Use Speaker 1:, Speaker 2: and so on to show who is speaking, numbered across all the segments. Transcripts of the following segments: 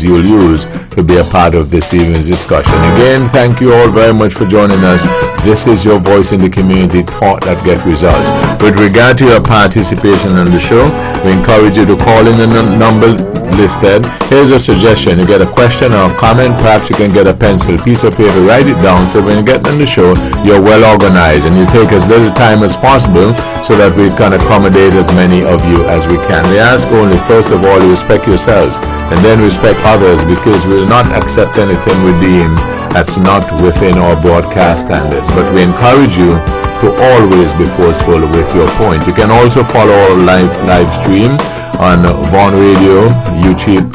Speaker 1: you'll use to be a part of this evening's discussion. Again, thank you all very much for joining us. This is your voice in the community, thought that get results. With regard to your participation on the show, we encourage you to call in the numbers listed. Here's a suggestion: you get a question or a comment, perhaps you can get a pencil, piece of paper, write it down, so when you get on the show, you're well organized and you take as little time as possible so that we can accommodate as many of you as we can. We ask only, first of all, you respect yourselves and then respect others, because we will not accept anything we deem that's not within our broadcast standards. But we encourage you to always be forceful with your point. You can also follow our live stream on Vaughan Radio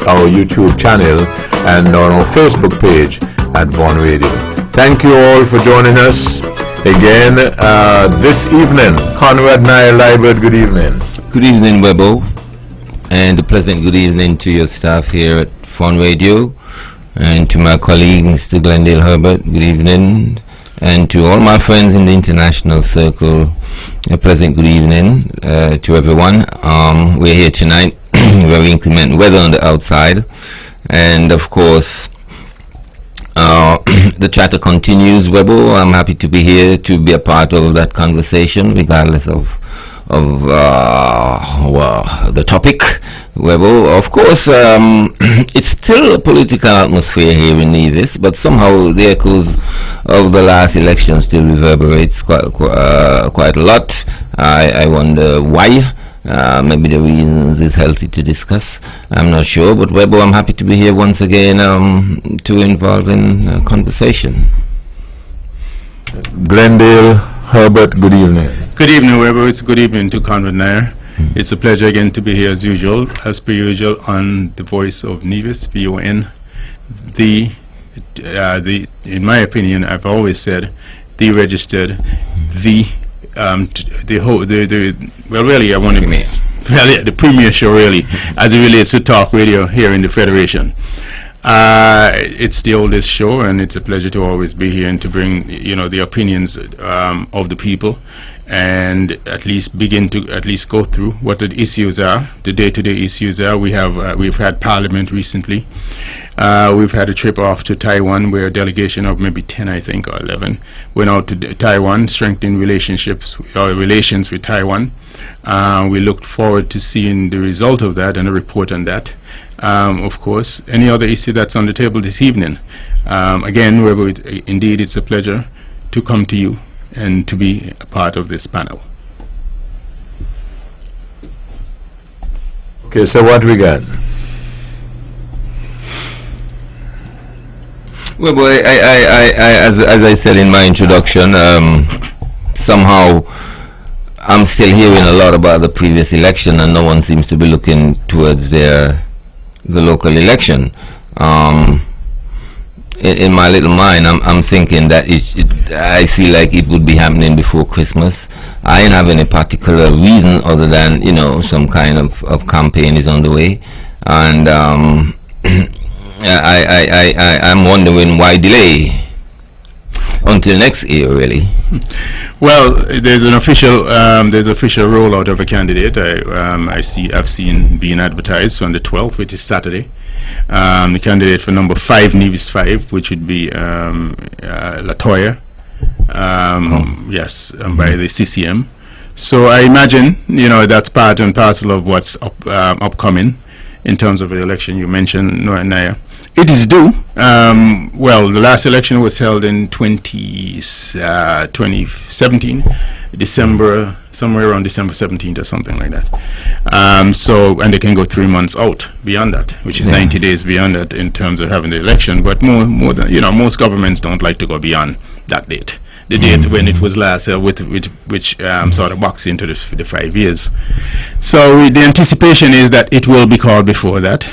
Speaker 1: our YouTube channel, and on our Facebook page at Vaughan Radio. Thank you all for joining us again this evening. Conrad Nair Liebert, good evening.
Speaker 2: Good evening, Webbo, and a pleasant good evening to your staff here at Vaughan Radio, and to my colleague, Mr. Glendale Herbert, good evening, and to all my friends in the international circle, a pleasant good evening to everyone. We're here tonight, very inclement weather on the outside, and of course, the chatter continues. Webbo, I'm happy to be here to be a part of that conversation, regardless of the topic. Webbo, of course, it's still a political atmosphere here in Nevis, but somehow the echoes of the last election still reverberates quite a lot. I wonder why. Maybe the reasons is healthy to discuss. I'm not sure, but Webbo, I'm happy to be here once again to involve in conversation.
Speaker 1: Glendale Herbert, good evening.
Speaker 3: Good evening, Webbo. It's good evening to Conrad Nair. It's a pleasure again to be here as usual, as per usual, on the Voice of Nevis, VON. In my opinion, I've always said, the registered, really, I want to the premier show, really, as it relates to talk radio here in the Federation. It's the oldest show, and it's a pleasure to always be here and to bring, the opinions of the people, and at least begin to go through what the issues are, the day-to-day issues are. We've had Parliament recently. We've had a trip off to Taiwan, where a delegation of maybe 10, I think, or 11 went out to Taiwan, strengthening relations with Taiwan. We looked forward to seeing the result of that and a report on that. Of course, any other issue that's on the table this evening. Again, indeed, it's a pleasure to come to you and to be a part of this panel.
Speaker 1: Okay, so what we got?
Speaker 2: Well, boy, as I said in my introduction, somehow I'm still hearing a lot about the previous election, and no one seems to be looking towards the local election. In my little mind, I'm thinking that I feel like it would be happening before Christmas. I ain't have any particular reason other than, some kind of campaign is on the way, and I'm wondering why delay until next year, really.
Speaker 3: Well, there's official rollout of a candidate. I've seen being advertised on the 12th, which is Saturday. The candidate for number 5, Nevis 5, which would be Latoya. Yes, by the CCM. So I imagine, that's part and parcel of what's upcoming in terms of the election you mentioned, Naya. It is due. Well, the last election was held in 2017, December, somewhere around December 17th or something like that. And they can go 3 months out beyond that, which is 90 days beyond that in terms of having the election. But more than, most governments don't like to go beyond that date. The date when it was last held, which sort of boxed into the 5 years. So the anticipation is that it will be called before that.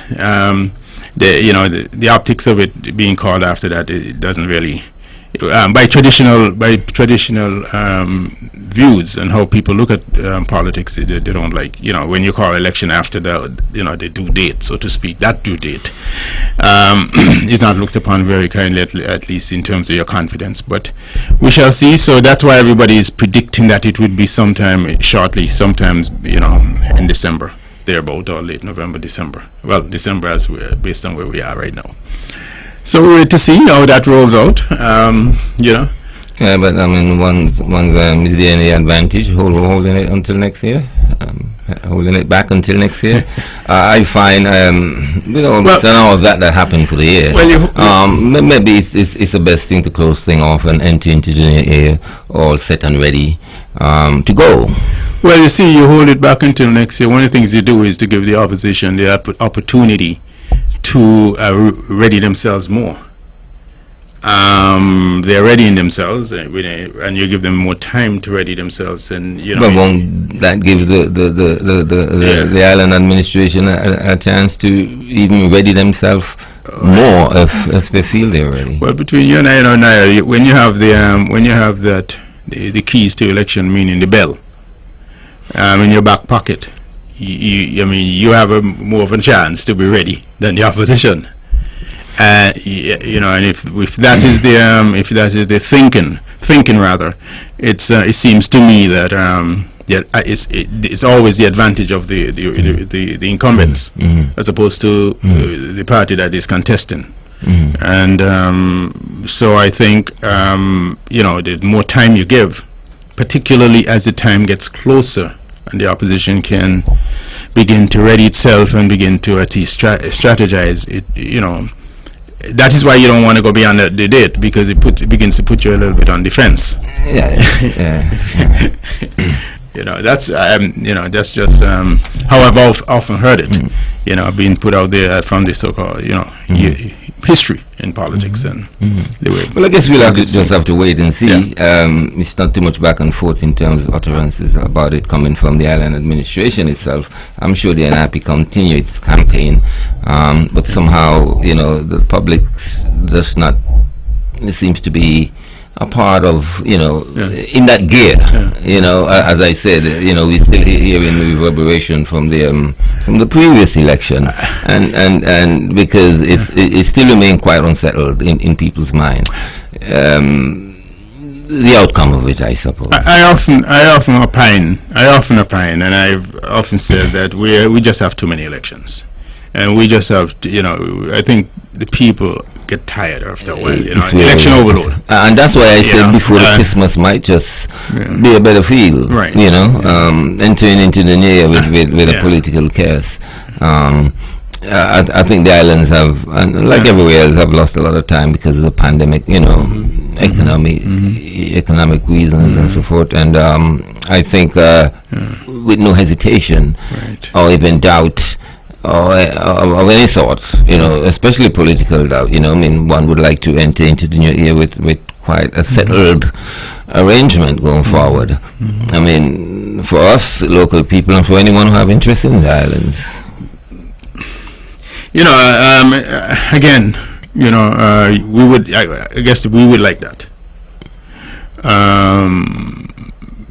Speaker 3: The optics of it being called after that, it doesn't really, by traditional views and how people look at politics, they don't like, when you call election after the due date, so to speak, that due date is not looked upon very kindly, at least in terms of your confidence. But we shall see. So that's why everybody is predicting that it would be sometime shortly, sometimes in December. thereabout, or late November, December. Well, December based on where we are right now. So we're wait to see how that rolls out.
Speaker 2: Yeah, but I mean, is there any advantage holding it until next year? Holding it back until next year? I find, all that happened for the year. Maybe it's the best thing to close thing off and enter into the new year all set and ready to go.
Speaker 3: Well, you see, you hold it back until next year. One of the things you do is to give the opposition the opportunity to ready themselves more. They're readying themselves, and you give them more time to ready themselves. And
Speaker 2: but won't that give the island administration a chance to even ready themselves more if they feel they're ready?
Speaker 3: Well, between you and I, when you have the keys to election, meaning the bell, in your back pocket, you have more of a chance to be ready than the opposition. And if that is the thinking rather, it seems to me that it's always the advantage of the incumbents as opposed to the party that is contesting. And so I think the more time you give, particularly as the time gets closer and the opposition can begin to ready itself and begin to at least strategize it, that is why you don't want to go beyond the date, because it begins to put you a little bit on defense. That's just how I've often heard it. Being put out there from the so-called history in politics and the way.
Speaker 2: Well, I guess we'll just have to wait and see. It's not too much back and forth in terms of utterances about it coming from the island administration itself. I'm sure the NIP continue its campaign, but somehow the public does not. It seems to be a part of in that gear. As I said, we still hearing the reverberation from the previous election, and because it still remains quite unsettled in people's mind. The outcome of it, I suppose.
Speaker 3: I often opine, and I've often said that we just have too many elections, and we just have to, I think the people get tired after a while, election overload.
Speaker 2: And that's why I said before the Christmas might just be a better feel,
Speaker 3: right?
Speaker 2: Entering into the new year with a political chaos. I think the islands have, and like everywhere else, have lost a lot of time because of the pandemic, economic reasons and so forth. And I think with no hesitation or even doubt, or of any sort, especially political doubt, one would like to enter into the new year with quite a settled arrangement going forward. I mean, for us, local people, and for anyone who have interest in the islands.
Speaker 3: Again, we would, I guess we would like that.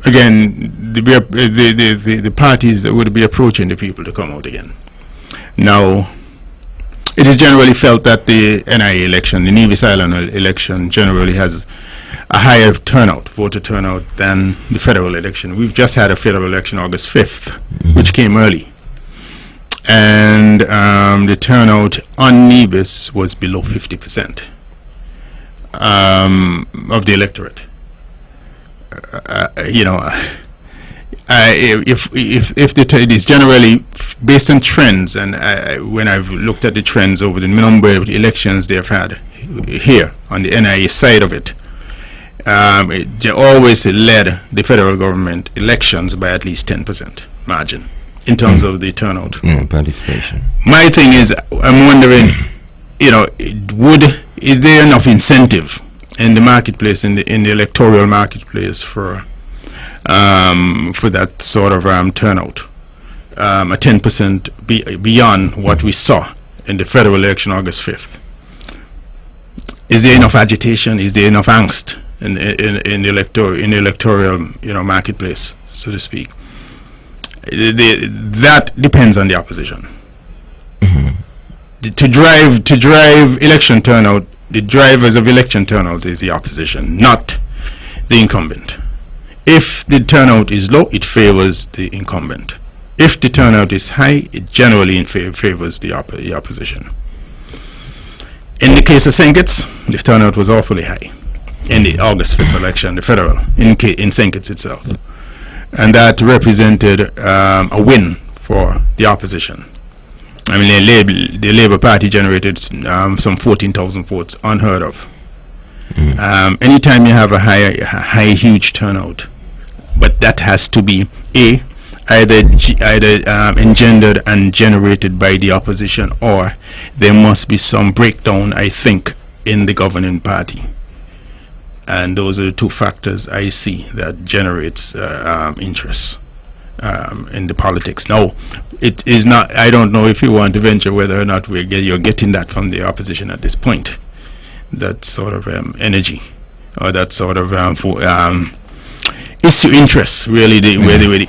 Speaker 3: Again, the parties that would be approaching the people to come out again. Now, it is generally felt that the NIA election, the Nevis Island election, generally has a higher voter turnout than the federal election. We've just had a federal election August 5th, which came early. And the turnout on Nevis was below 50% of the electorate. If it is generally based on trends, and when I've looked at the trends over the number of elections they've had here on the NIA side of it, it always led the federal government elections by at least 10% margin in terms of the turnout.
Speaker 2: Participation.
Speaker 3: My thing is, I'm wondering, is there enough incentive in the marketplace, in the electoral marketplace for that sort of turnout, a 10% beyond what we saw in the federal election August 5th? Is there enough agitation? Is there enough angst in the electoral marketplace, so to speak? That depends on the opposition. To drive election turnout, the drivers of election turnout is the opposition, not the incumbent. If the turnout is low, it favors the incumbent. If the turnout is high, it generally favors the opposition. In the case of St. Kitts, the turnout was awfully high in the August 5th election, the federal, in St. Kitts itself. And that represented a win for the opposition. I mean, the Labour Party generated some 14,000 votes, unheard of. Anytime you have a high, huge turnout, but that has to be either engendered and generated by the opposition, or there must be some breakdown, I think, in the governing party. And those are the two factors I see that generates interest in the politics. Now, it is not, I don't know if you want to venture whether or not you're getting that from the opposition at this point, that sort of energy, or that sort of issue interest, really, where the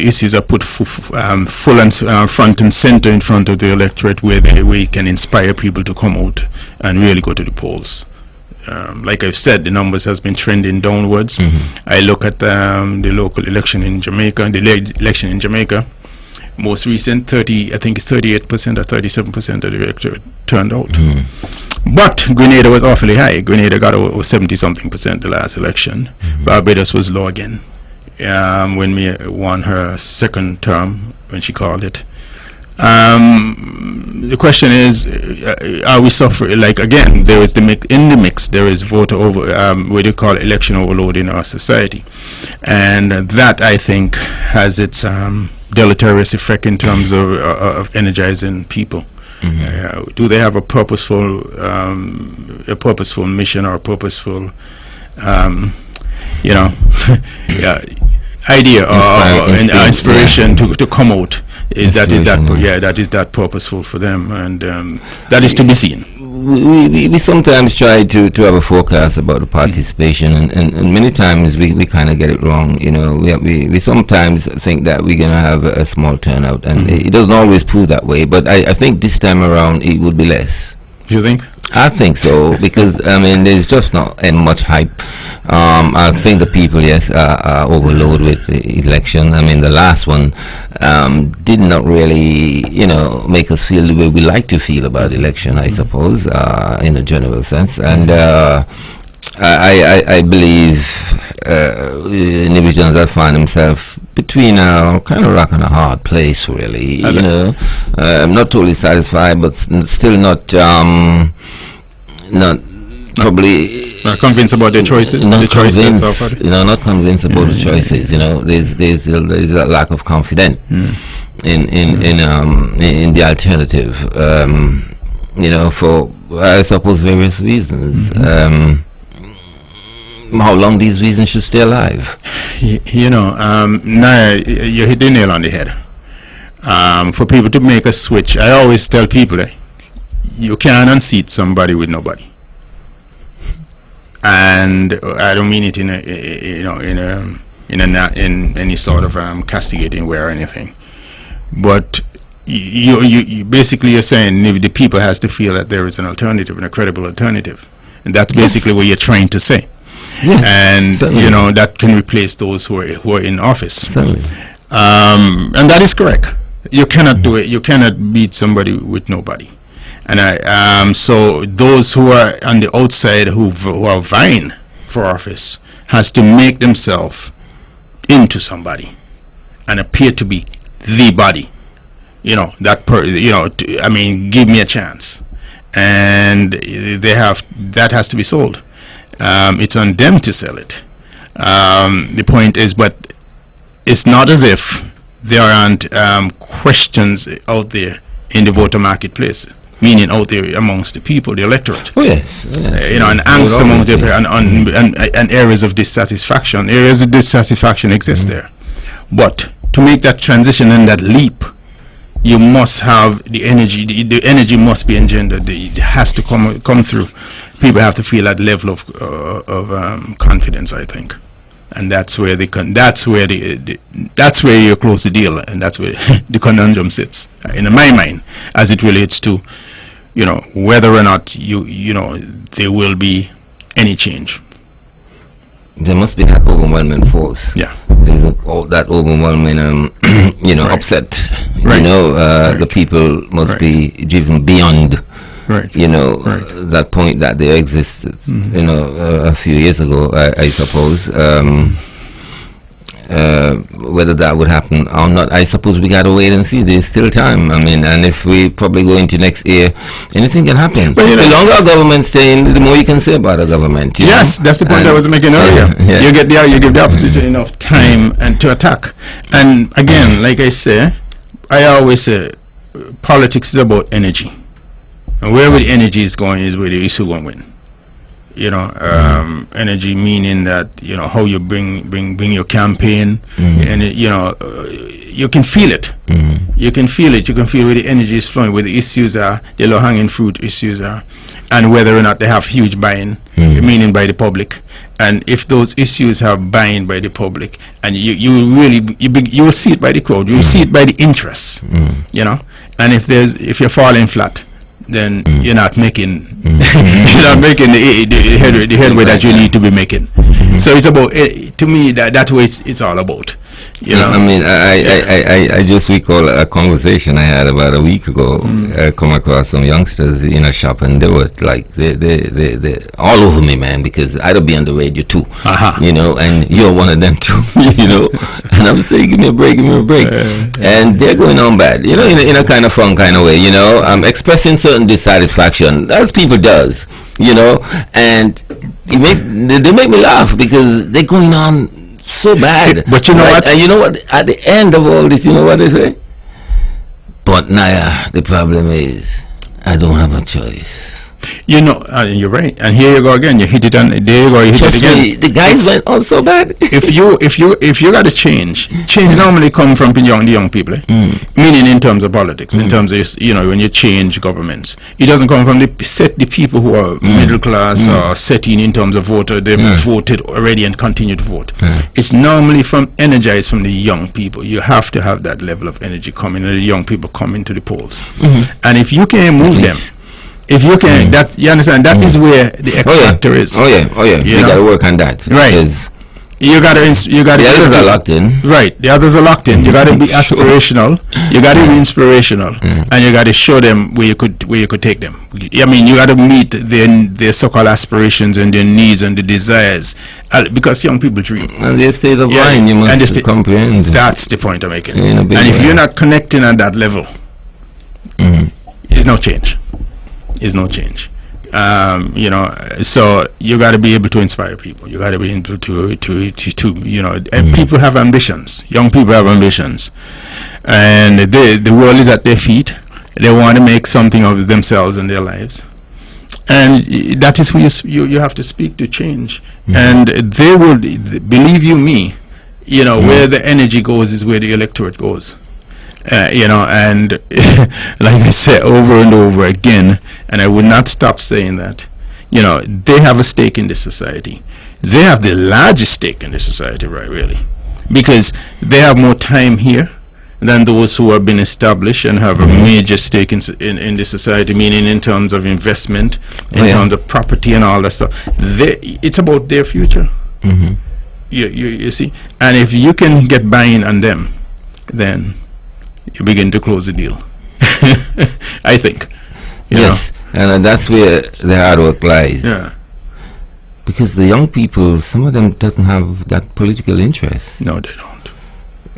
Speaker 3: issues are put full and front and center in front of the electorate, where we can inspire people to come out and really go to the polls. Like I've said, the numbers has been trending downwards. I look at the local election in Jamaica, election in Jamaica, most recent, I think it's 38% or 37% of the electorate turned out. But Grenada was awfully high. Grenada got over 70-something% the last election. Barbados was low again. When Mia won her second term, when she called it. The question is, are we suffering? Like, again, there is in the mix, there is voter what you call election overload in our society, and that, I think, has its deleterious effect in terms of energizing people. Do they have a purposeful mission, or a purposeful idea or inspiration to come out? That is that purposeful for them, and that is to be seen.
Speaker 2: We sometimes try to have a forecast about the participation, and many times we kind of get it wrong. You know, we sometimes think that we're going to have a small turnout, and it doesn't always prove that way. But I think this time around it would be less.
Speaker 3: Do you think?
Speaker 2: I think so, because I mean, there's just not much hype. I think the people, yes, are overloaded with the election. I mean, the last one did not really, make us feel the way we like to feel about the election, I suppose, in a general sense. And I believe individuals that find themselves between a kind of rock and a hard place, really. I'm not totally satisfied, but still not probably
Speaker 3: not convinced about their choices.
Speaker 2: Not convinced, not convinced about the choices. There's a lack of confidence in the alternative. For I suppose various reasons. How long these reasons should stay alive?
Speaker 3: Now you hit the nail on the head. For people to make a switch, I always tell people that you can't unseat somebody with nobody. And I don't mean it in any sort of castigating way or anything. But you basically, you're saying the people has to feel that there is an alternative, and a credible alternative, and that's basically what you're trying to say.
Speaker 2: Yes,
Speaker 3: and
Speaker 2: certainly.
Speaker 3: That can replace those who are in office.
Speaker 2: Certainly.
Speaker 3: And that is correct. You cannot do it. You cannot beat somebody with nobody. And so those who are on the outside who are vying for office has to make themselves into somebody and appear to be the body. Give me a chance, and that has to be sold. It's on them to sell it. The point is, but it's not as if there aren't questions out there in the voter marketplace, meaning out there amongst the people, the electorate.
Speaker 2: Oh yes.
Speaker 3: And angst among the and areas of dissatisfaction. Areas of dissatisfaction exist there, but to make that transition and that leap, you must have the energy. The energy must be engendered. It has to come through. People have to feel that level of confidence, I think, and that's where you close the deal, and that's where the conundrum sits in my mind, as it relates to whether or not there will be any change.
Speaker 2: there must be that overwhelming force.
Speaker 3: Yeah.
Speaker 2: There's that overwhelming, upset.
Speaker 3: Right.
Speaker 2: The people must be driven beyond,
Speaker 3: right.
Speaker 2: That point that they existed, a few years ago, I suppose. Whether that would happen or not, I suppose we gotta wait and see. There's still time. I mean, and if we probably go into next year, anything can happen. But the longer our government stay in, the more you can say about a government.
Speaker 3: Yes, that's the point I was making earlier.
Speaker 2: Yeah.
Speaker 3: You give the opposition enough time and to attack. And again, like I say, I always say, politics is about energy, and wherever the energy is going is where the issue going to win. Energy meaning that how you bring your campaign, and you can feel it. You can feel it. You can feel where the energy is flowing, where the issues are, the low-hanging fruit issues are, and whether or not they have huge buy-in, meaning by the public. And if those issues have buy-in by the public, and you will see it by the crowd, you will see it by the interests, And if you're falling flat, then you're not making the headway that you need to be making. So it's about, to me, that's what it's all about.
Speaker 2: I mean, I just recall a conversation I had about a week ago. I come across some youngsters in a shop, and they were like, they all over me, man, because I'd be on the radio too, and you're one of them too, and I'm saying, give me a break, and they're going on bad, in a kind of fun kind of way, expressing certain dissatisfaction, as people does, and they make me laugh because they're going on so bad.
Speaker 3: But you know what?
Speaker 2: And you know what? At the end of all this, you know what they say? But Naya, the problem is, I don't have a choice.
Speaker 3: You're right. And here you go again. You hit it, and there you go. You hit it again.
Speaker 2: The guys went on so bad.
Speaker 3: if you got to change normally come from the young people. Meaning in terms of politics, in terms of when you change governments, it doesn't come from the people who are middle class or setting in terms of voter. They've voted already and continue to vote. It's normally energized from the young people. You have to have that level of energy coming, and the young people coming to the polls. And if you can move them. If you can, that you understand, that is where the X factor is.
Speaker 2: Oh yeah. You got to work on that,
Speaker 3: right? You got to. The
Speaker 2: others are locked in,
Speaker 3: right? The others are locked in. You got to be aspirational. You got to be inspirational, and you got to show them where you could take them. I mean, you got to meet their so-called aspirations and their needs and the desires, because young people dream.
Speaker 2: And their state of mind, you must comprehend.
Speaker 3: That's the point I'm making. And if you're not connecting at that level, there's no change. So you got to be able to inspire people. You got to be able to and people have ambitions. Young people have ambitions, and the world is at their feet. They want to make something of themselves and their lives, and that is who you have to speak to change. And they will, believe you me, where the energy goes is where the electorate goes. And like I said over and over again, and I would not stop saying that, they have a stake in this society. They have the largest stake in this society, right, really, because they have more time here than those who have been established and have a major stake in this society, meaning in terms of investment, in terms of property and all that stuff. It's about their future. You see, and if you can get buy-in on them, then you begin to close the deal. I think.
Speaker 2: Yes, and that's where the hard work lies.
Speaker 3: Yeah.
Speaker 2: Because the young people, some of them doesn't have that political interest.
Speaker 3: No, they don't.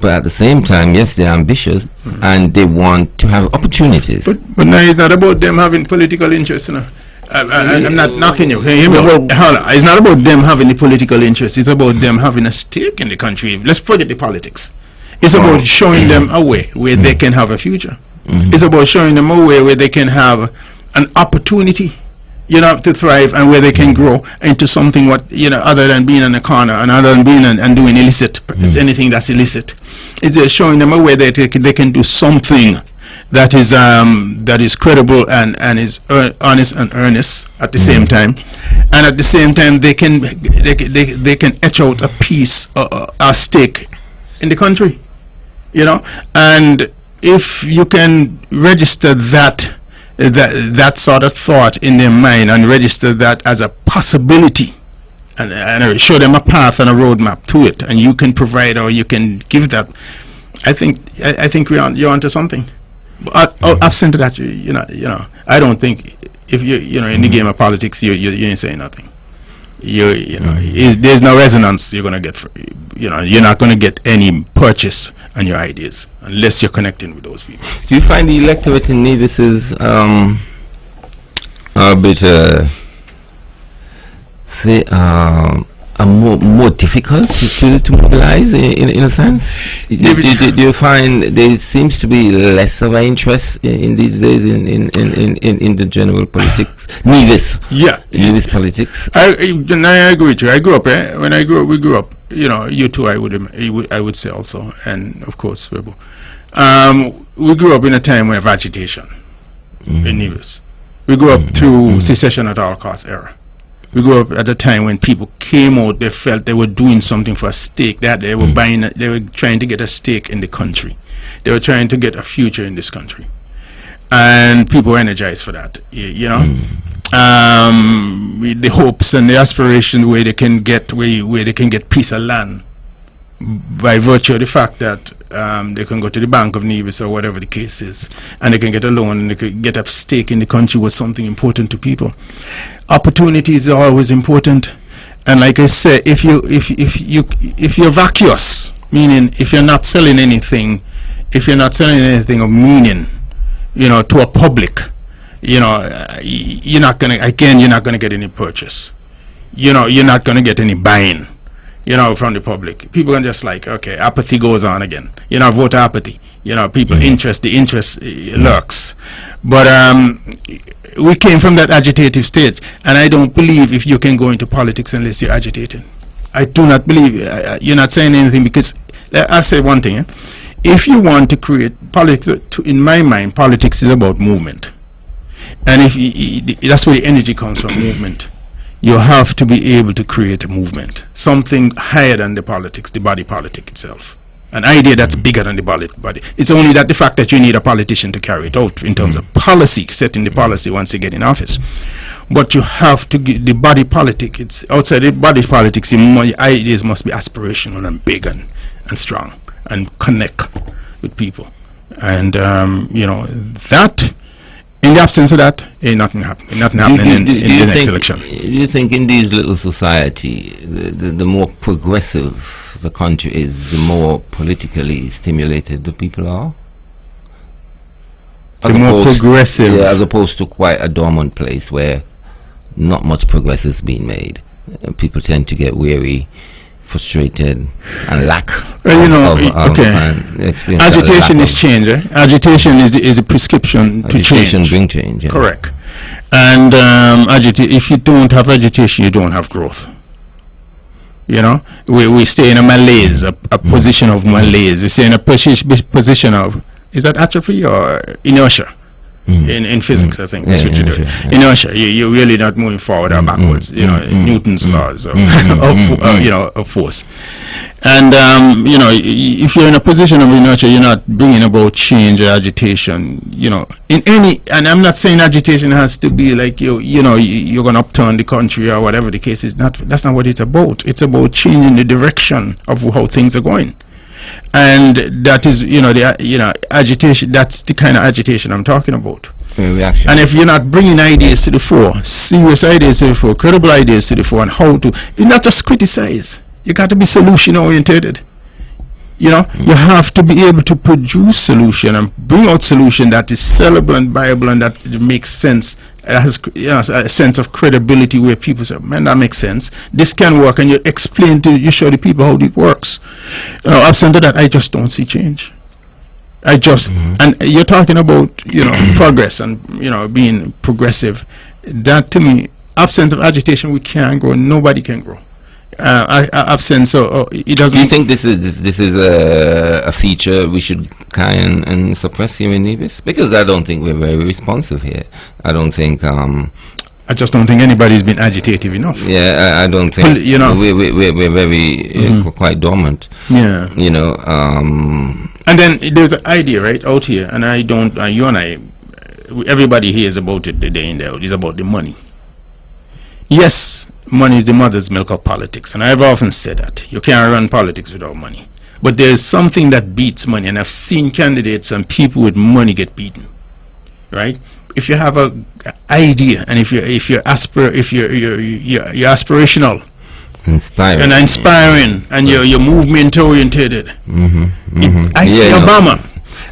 Speaker 2: But at the same time, yes, they're ambitious and they want to have opportunities.
Speaker 3: But now it's not about them having political interest, I'm not knocking you. It's not about them having the political interest. It's about them having a stake in the country. Let's forget the politics. It's about showing them a way where they can have a future. It's about showing them a way where they can have an opportunity, to thrive, and where they can grow into something other than being in a corner and other than being and doing illicit, anything that's illicit. It's just showing them a way that they can do something that is credible and is honest and earnest at the same time, and at the same time they can etch out a piece, a stake in the country. And if you can register that sort of thought in their mind and register that as a possibility, and show them a path and a roadmap to it, and you can provide or you can give that. I think you're onto something. Absent of that, you know, I don't think if you know in the game of politics, you ain't saying nothing. You know, there's no resonance you're gonna get for, you know, you're not gonna get any purchase on your ideas unless you're connecting with those people.
Speaker 2: Do you find the electorate in Nevis is a bit more difficult to mobilize in a sense? Do you find there seems to be less of an interest in these days in the general politics? Nevis politics.
Speaker 3: I agree with you. I grew up we grew up. You know, you too. I would say also, and of course, Webbo. We grew up in a time of agitation in Nevis. We grew up through secession at all costs era. We grew up at a time when people came out, they felt they were doing something for a stake, that they were they were trying to get a stake in the country. They were trying to get a future in this country. And people were energized for that, you know. With the hopes and the aspiration where they can get piece of land by virtue of the fact that they can go to the Bank of Nevis or whatever the case is, and they can get a loan and they can get a stake in the country was something important to people. Opportunities are always important, and like I said, if you're vacuous, meaning if you're not selling anything of meaning, you know, to a public, you know, you're not gonna get any purchase. You know, you're not gonna get any buying, you know, from the public. People are just like, okay, apathy goes on again. You know, voter apathy. You know, the interest lurks. But we came from that agitative stage, and I don't believe if you can go into politics unless you're agitated. I do not believe you're not saying anything, because I'll say one thing. If you want to create politics, in my mind, politics is about movement. And that's where the energy comes from, movement. You have to be able to create a movement, something higher than the politics, the body politic itself. An idea that's bigger than the body. It's only that the fact that you need a politician to carry it out in terms of policy, setting the policy once you get in office. But you have to get the body politic. It's outside the body politics. The ideas must be aspirational and big and strong and connect with people. And you know that. In the absence of that, ain't nothing happening. Nothing happening in the next election.
Speaker 2: Do you think in these little society, the more progressive the country is, the more politically stimulated the people are?
Speaker 3: The more progressive,
Speaker 2: as opposed to quite a dormant place where not much progress is being made. People tend to get weary, frustrated, and lack.
Speaker 3: Well, you know, agitation is change. Agitation is a prescription to change.
Speaker 2: Agitation bring change. Yeah.
Speaker 3: Correct. And if you don't have agitation, you don't have growth. You know, we stay in a malaise, a position of malaise. We stay in a position of, is that atrophy or inertia? In physics, I think that's what you do. Inertia, you're really not moving forward or backwards. You know, Newton's laws of of force. And you know, if you're in a position of inertia, you're not bringing about change or agitation. You know, in any, and I'm not saying agitation has to be like you're going to upturn the country or whatever the case is. That's not what it's about. It's about changing the direction of how things are going. And that is, agitation. That's the kind of agitation I'm talking about.
Speaker 2: Reaction.
Speaker 3: And if you're not bringing ideas to the fore, serious ideas to the fore, credible ideas to the fore, and how to, you not just criticize. You got to be solution oriented. You know, you have to be able to produce solution and bring out solution that is sellable and viable and that makes sense. It has a sense of credibility where people say, man, that makes sense. This can work, and you show the people how it works. Absent of that, I just don't see change. And you're talking about, progress and, being progressive. That to me, absent of agitation, we can't grow. Nobody can grow. Absent, so it doesn't.
Speaker 2: Do you think this is a feature we should kind and suppress here in Nevis? Because I don't think we're very responsive here. I don't think.
Speaker 3: I just don't think anybody's been agitative enough.
Speaker 2: Yeah, I don't think. We're very quite dormant.
Speaker 3: Yeah.
Speaker 2: And
Speaker 3: then there's an idea right out here, and I don't. You and I, everybody hears about it the day in day out. It's about the money. Yes, money is the mother's milk of politics, and I've often said that you can't run politics without money. But there's something that beats money, and I've seen candidates and people with money get beaten. Right? If you have a idea, and if you're aspirational, inspiring, and you're movement oriented. I see Obama,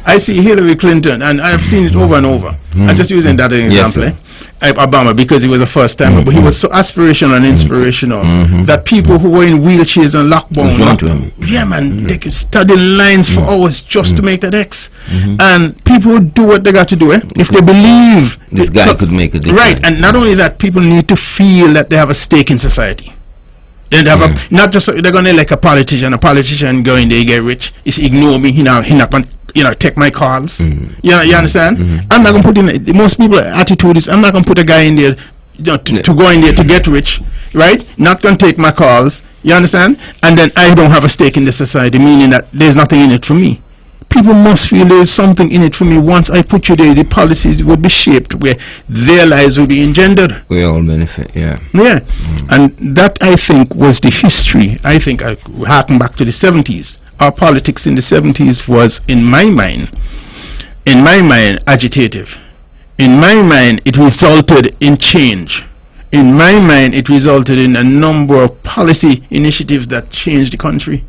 Speaker 3: I see Hillary Clinton, and I've seen it over and over. I'm just using that as an example. Obama, because he was a first timer, but he was so aspirational and inspirational that people who were in wheelchairs and lockbound, they could study lines for hours just to make that X. And people would do what they got to do, if they believe
Speaker 2: this guy could make a difference.
Speaker 3: Right, and not only that, people need to feel that they have a stake in society. They have not just they're going to elect a politician go in there, get rich, is ignore me, he not going to take my calls. You understand? I'm not going to put in, most people's attitude is, I'm not going to put a guy in there to go in there to get rich, right? Not going to take my calls, you understand? And then I don't have a stake in the society, meaning that there's nothing in it for me. People must feel there's something in it for me. Once I put you there, the policies would be shaped where their lives will be engendered.
Speaker 2: We all benefit, yeah.
Speaker 3: And that, I think, was the history. I think I harken back to the 70s. Our politics in the 70s was, in my mind, agitative. In my mind, it resulted in change. In my mind, it resulted in a number of policy initiatives that changed the country.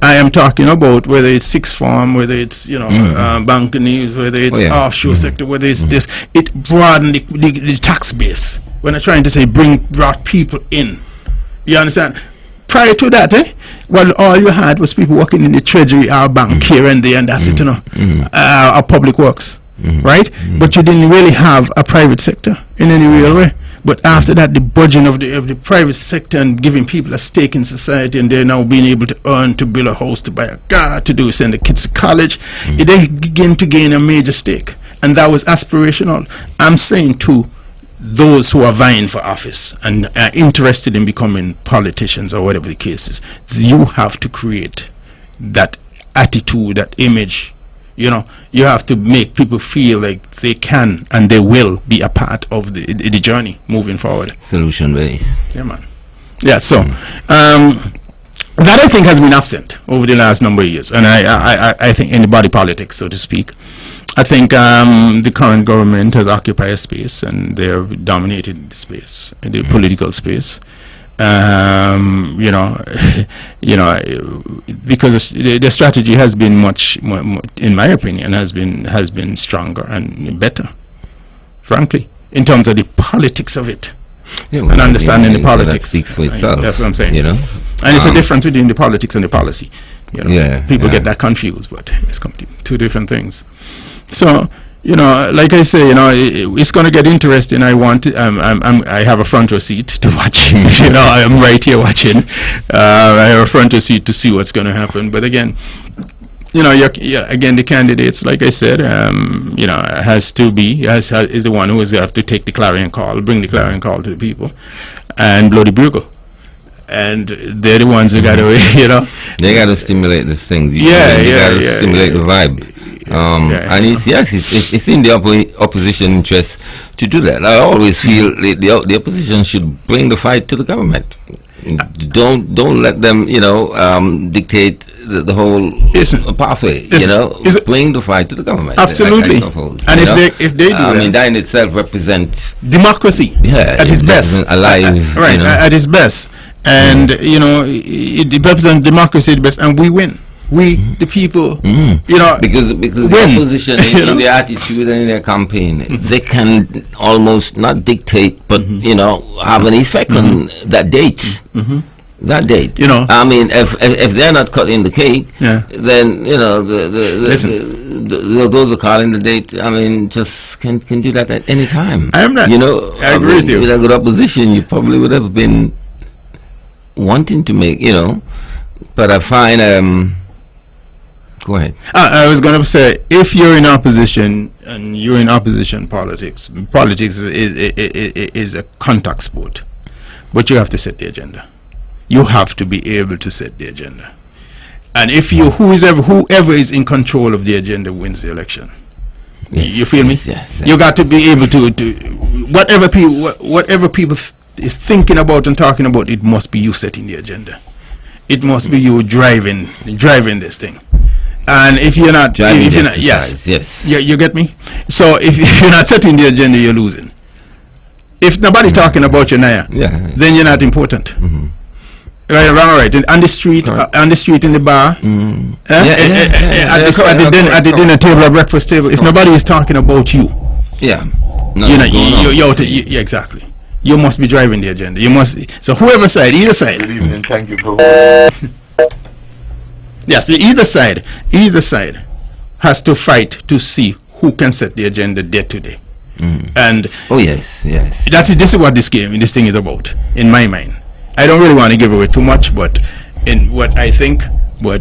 Speaker 3: I am talking about whether it's sixth form, whether it's banking, whether it's offshore sector, whether it's this. It broadened the tax base. When I'm trying to say brought people in, you understand. Prior to that, well, all you had was people working in the treasury, our bank here and there, and that's it, our public works, right? But you didn't really have a private sector in any real way. But after that, the budgeting of the private sector and giving people a stake in society, and they're now being able to earn, to build a house, to buy a car, to send the kids to college, they begin to gain a major stake. And that was aspirational. I'm saying to those who are vying for office and are interested in becoming politicians or whatever the case is, you have to create that attitude, that image. You have to make people feel like they can and they will be a part of the journey moving forward.
Speaker 2: Solution based.
Speaker 3: Yeah, man. Yeah, so that I think has been absent over the last number of years, and I think in the body politics, so to speak. I think the current government has occupied a space, and they have dominated the space, the political space. Because the strategy has been much more, in my opinion, has been stronger and better, frankly, in terms of the politics of it, and understanding the politics.
Speaker 2: That speaks for itself.
Speaker 3: That's what I'm saying.
Speaker 2: And
Speaker 3: it's a difference between the politics and the policy. People get that confused, but it's two different things. So. Like I say, it's going to get interesting. I have a front row seat to watch. I'm right here watching. I have a front row seat to see what's going to happen. But again, again, the candidates, like I said, is the one who is have to take the clarion call, bring the clarion call to the people, and blow the bugle. And they're the ones who got to,
Speaker 2: They got to stimulate the thing. Stimulate the vibe. And it's in the opposition interest to do that. I always feel the opposition should bring the fight to the government. Don't let them, dictate the whole pathway. Bring the fight to the government.
Speaker 3: Absolutely. And if they do that,
Speaker 2: that in itself represents
Speaker 3: democracy at its best.
Speaker 2: Alive,
Speaker 3: right? At its best, and it represents democracy at its best, and we win. We, the people,
Speaker 2: because the opposition in their attitude and in their campaign, they can almost not dictate, but have an effect on that date. That date, I mean, if they're not cutting the cake, then those who are calling the date, I mean, just can do that at any time.
Speaker 3: I am not. I agree with you.
Speaker 2: With a good opposition, you probably would have been wanting to make, but I find. Go ahead.
Speaker 3: I was going to say, if you're in opposition and you're in opposition politics is a contact sport, but you have to set the agenda. You have to be able to set the agenda, and if whoever is in control of the agenda wins the election. Yes, you feel me?
Speaker 2: Yeah.
Speaker 3: You got to be able to whatever people is thinking about and talking about, it must be you setting the agenda. It must be you driving this thing. And if you're not, yes, you get me. So if you're not setting the agenda, you're losing. If nobody talking about you now, then you're not important. Right. On the street, in the bar, at the dinner table, or breakfast table. If nobody is talking about you, exactly. You must be driving the agenda. You must. So whoever side, either side.
Speaker 1: Good evening. Thank you for.
Speaker 3: Yes, either side has to fight to see who can set the agenda day to day. And
Speaker 2: yes.
Speaker 3: This is what this thing is about, in my mind. I don't really want to give away too much, but in what I think, I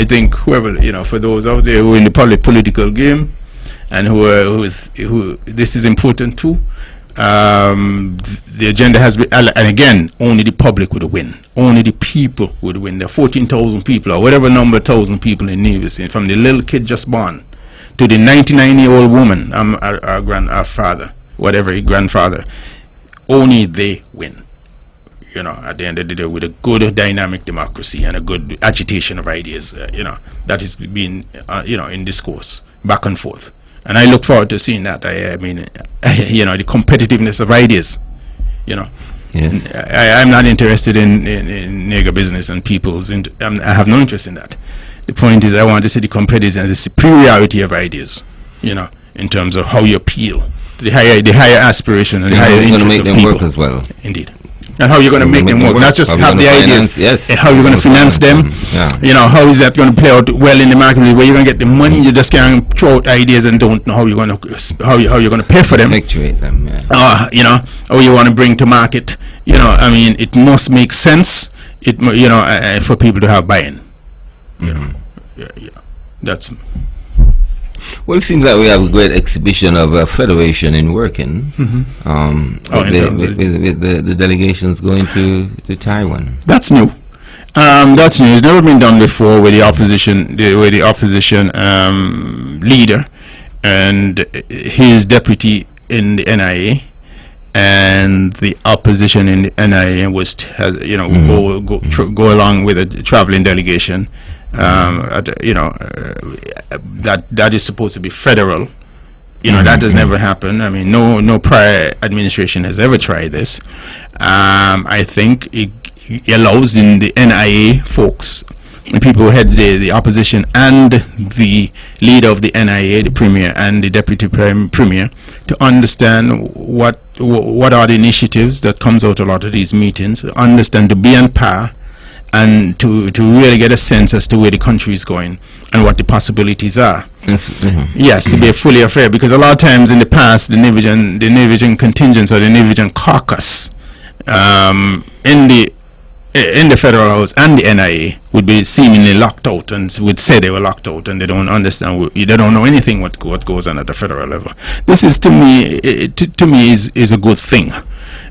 Speaker 3: think whoever, for those out there who are in the political game, and who this is important too. The agenda has been, and again, only the public would win. Only the people would win. There are 14,000 people, or whatever number 1,000 people in Nevis, from the little kid just born to the 99-year-old woman, our grandfather, grandfather. Only they win. At the end of the day, with a good dynamic democracy and a good agitation of ideas, that is being, in discourse back and forth. And I look forward to seeing that. I mean, the competitiveness of ideas.
Speaker 2: Yes.
Speaker 3: I'm not interested in nigger business and people's. I have no interest in that. The point is, I want to see the competitiveness and the superiority of ideas. In terms of how you appeal to the higher aspiration and the higher interest of people.
Speaker 2: Work as well.
Speaker 3: Indeed. And how you're going to make them work, not just have the ideas.
Speaker 2: Yes.
Speaker 3: How you're going to finance them. How is that going to play out well in the market? Where you're going to get the money, you just can't throw out ideas and don't know how you're going to pay for them.
Speaker 2: Actuate them.
Speaker 3: How you want to bring to market. It must make sense. For people to have buy-in. That's.
Speaker 2: Well, it seems like we have a great exhibition of federation in working. With the delegations going to Taiwan.
Speaker 3: That's new. That's new. It's never been done before with the opposition, leader and his deputy in the NIA, and the opposition in the NIA go along with a traveling delegation. That is supposed to be federal. That has never happened. I mean, no prior administration has ever tried this. I think it allows in the NIA folks, the people who head the opposition, and the leader of the NIA, the premier, and the deputy premier, to understand what are the initiatives that comes out of a lot of these meetings, understand, to be on par, and to really get a sense as to where the country is going and what the possibilities are. Yes, to be fully fair, because a lot of times in the past, the Navajan contingents or the Navajan caucus in the Federal House and the NIA would be seemingly locked out, and would say they were locked out, and they don't understand, they don't know anything what goes on at the federal level. This is, to me, is a good thing.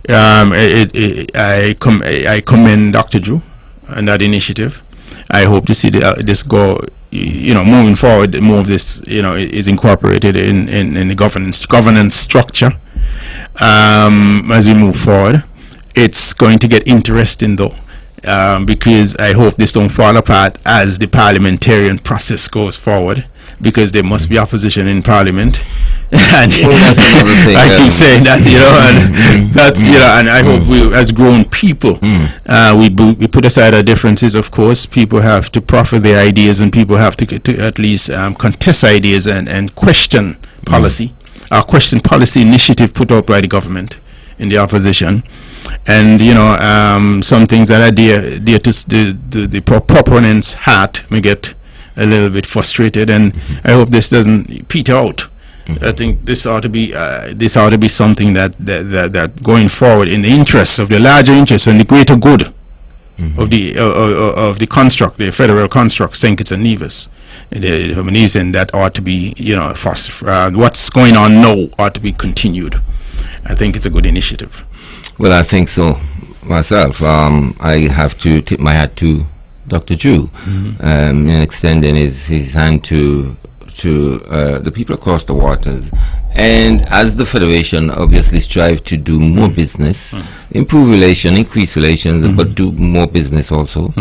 Speaker 3: I commend Dr. Drew and that initiative. I hope to see this go, moving forward. More of this, is incorporated in the governance structure as we move forward. It's going to get interesting though, because I hope this don't fall apart as the parliamentarian process goes forward, because there must be opposition in Parliament. And I keep saying that, and I hope we, as grown people, we put aside our differences. Of course, people have to proffer their ideas, and people have to at least contest ideas and question policy, question policy initiative put out by the government in the opposition. And some things that are dear to the proponent's heart may get a little bit frustrated, and I hope this doesn't peter out. I think this ought to be something that going forward, in the interests of the larger interests and the greater good of the construct, the federal construct, St. Kitts and Nevis, and that ought to be, what's going on now ought to be continued. I think it's a good initiative.
Speaker 2: Well, I think so myself. I have to tip my hat to Dr. Drew in extending his hand to the people across the waters And as the Federation obviously strive to do more business, improve increase relations, but do more business also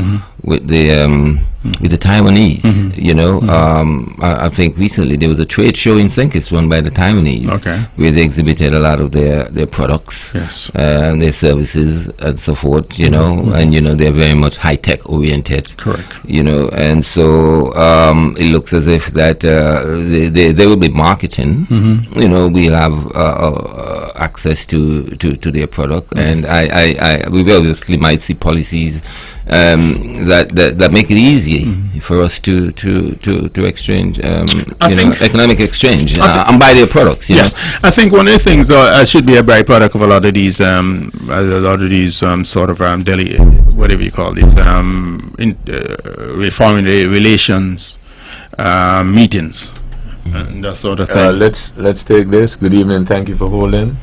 Speaker 2: with the Taiwanese. You know, I think recently there was a trade show in Senkis run by the Taiwanese, where they exhibited a lot of their products, and their services and so forth. You know, and you know they're very much high tech oriented.
Speaker 3: Correct.
Speaker 2: You know, and so it looks as if that they will be marketing. You know, we'll have access to their product, and we obviously might see policies that make it easy for us to exchange, economic exchange, and buy their products. You know?
Speaker 3: I think one of the things should be a byproduct of a lot of these, sort of whatever you call these, foreign relations meetings. And that sort of thing.
Speaker 1: Let's take this. Good evening. Thank you for holding.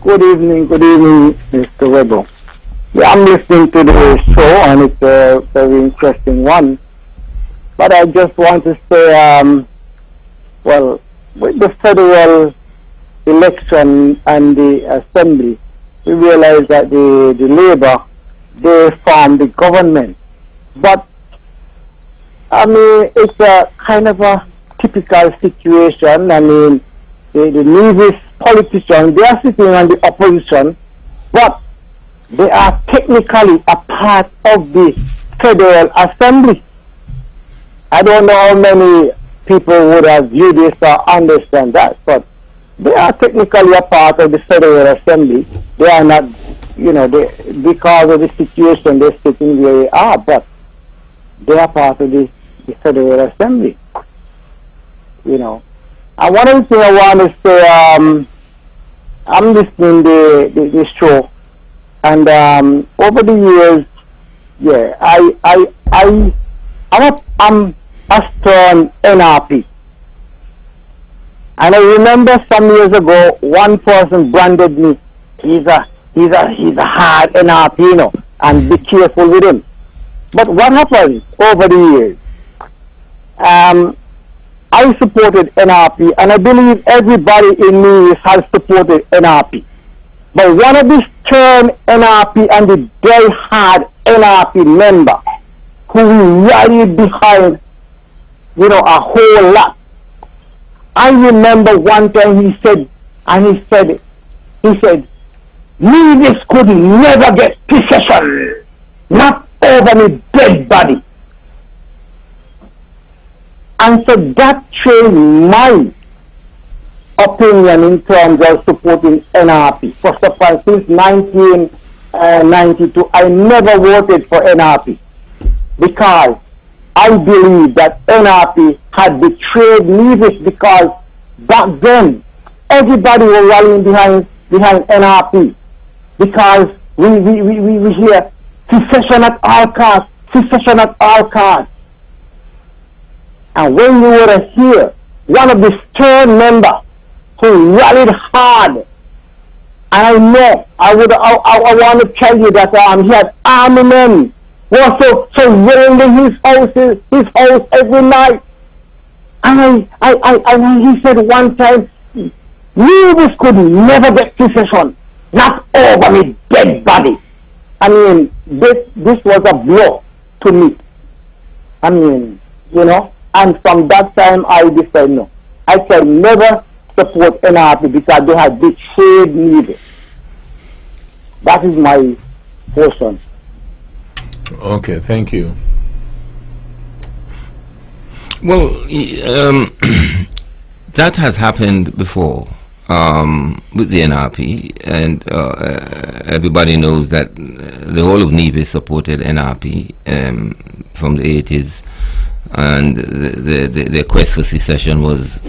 Speaker 4: Good evening, Mr. Webbo. Yeah, I'm listening to the show, and it's a very interesting one. But I just want to say, well, with the federal election and the assembly, we realize that the Labour, they formed the government. But, I mean, it's a kind of a typical situation. I mean, the Nevis politicians, they are sitting on the opposition, but they are technically a part of the Federal Assembly. I don't know how many people would have viewed this or understand that, but they are technically a part of the Federal Assembly. They are not, you know, because of the situation they're sitting where they are, but they are part of the Federal Assembly. You know. And one of the things I want to say, I'm listening to the show, and over the years, yeah, I'm a strong NRP, and I remember some years ago, one person branded me. He's a hard NRP, you know, and be careful with him. But what happened over the years? I supported NRP, and I believe everybody in me has supported NRP. But one of the stern NRP and the very hard NRP member who rallied behind, you know, a whole lot. I remember one time he said, Nevis could never get secession, not over me dead body. And so that changed my opinion in terms of supporting NRP. First of all, since 1992, I never voted for NRP because I believe that NRP had betrayed Nevis, because back then everybody was rallying behind NRP because we hear secession at all costs, secession at all costs. And when you were here, one of the stern members who rallied hard, and I know, I want to tell you that he had army men who were surrounding his house every night. And he said one time, Nevis could never get secession, not over me dead body. I mean, this was a blow to me. I mean, you know. And from that time, I decided, no, I can never support NRP because they have betrayed Nevis. That is my portion.
Speaker 1: Okay, thank you.
Speaker 2: Well, that has happened before with the NRP, and everybody knows that the whole of Nevis supported NRP from the 80s. And the quest for secession was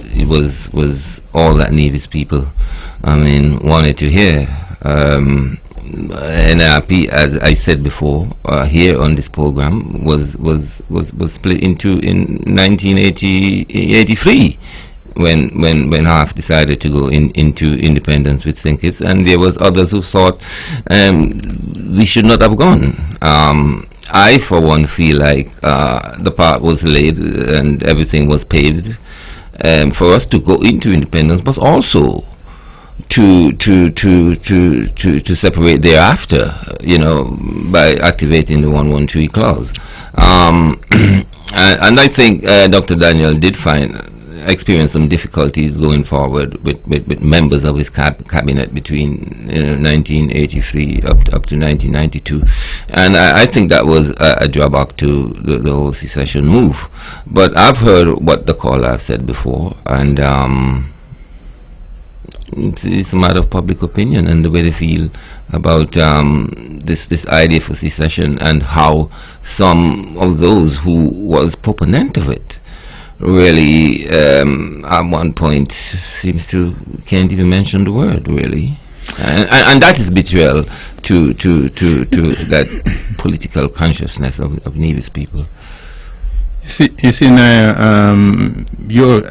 Speaker 2: all that Nevis people, I mean, wanted to hear. NRP, as I said before, here on this program, was split into in 1983 when half decided to go into independence with Sinkits, and there was others who thought we should not have gone. I, for one, feel like the path was laid and everything was paved for us to go into independence, but also to separate thereafter, by activating the 113 clause. And I think Dr. Daniel did experience some difficulties going forward with members of his cabinet between 1983 up to 1992, and I think that was a drawback to the whole secession move. But I've heard what the caller said before, and it's a matter of public opinion and the way they feel about this idea for secession, and how some of those who was proponent of it really at one point seems to can't even mention the word, really, and that is betrayal to that political consciousness of Nevis people.
Speaker 3: You see now, you're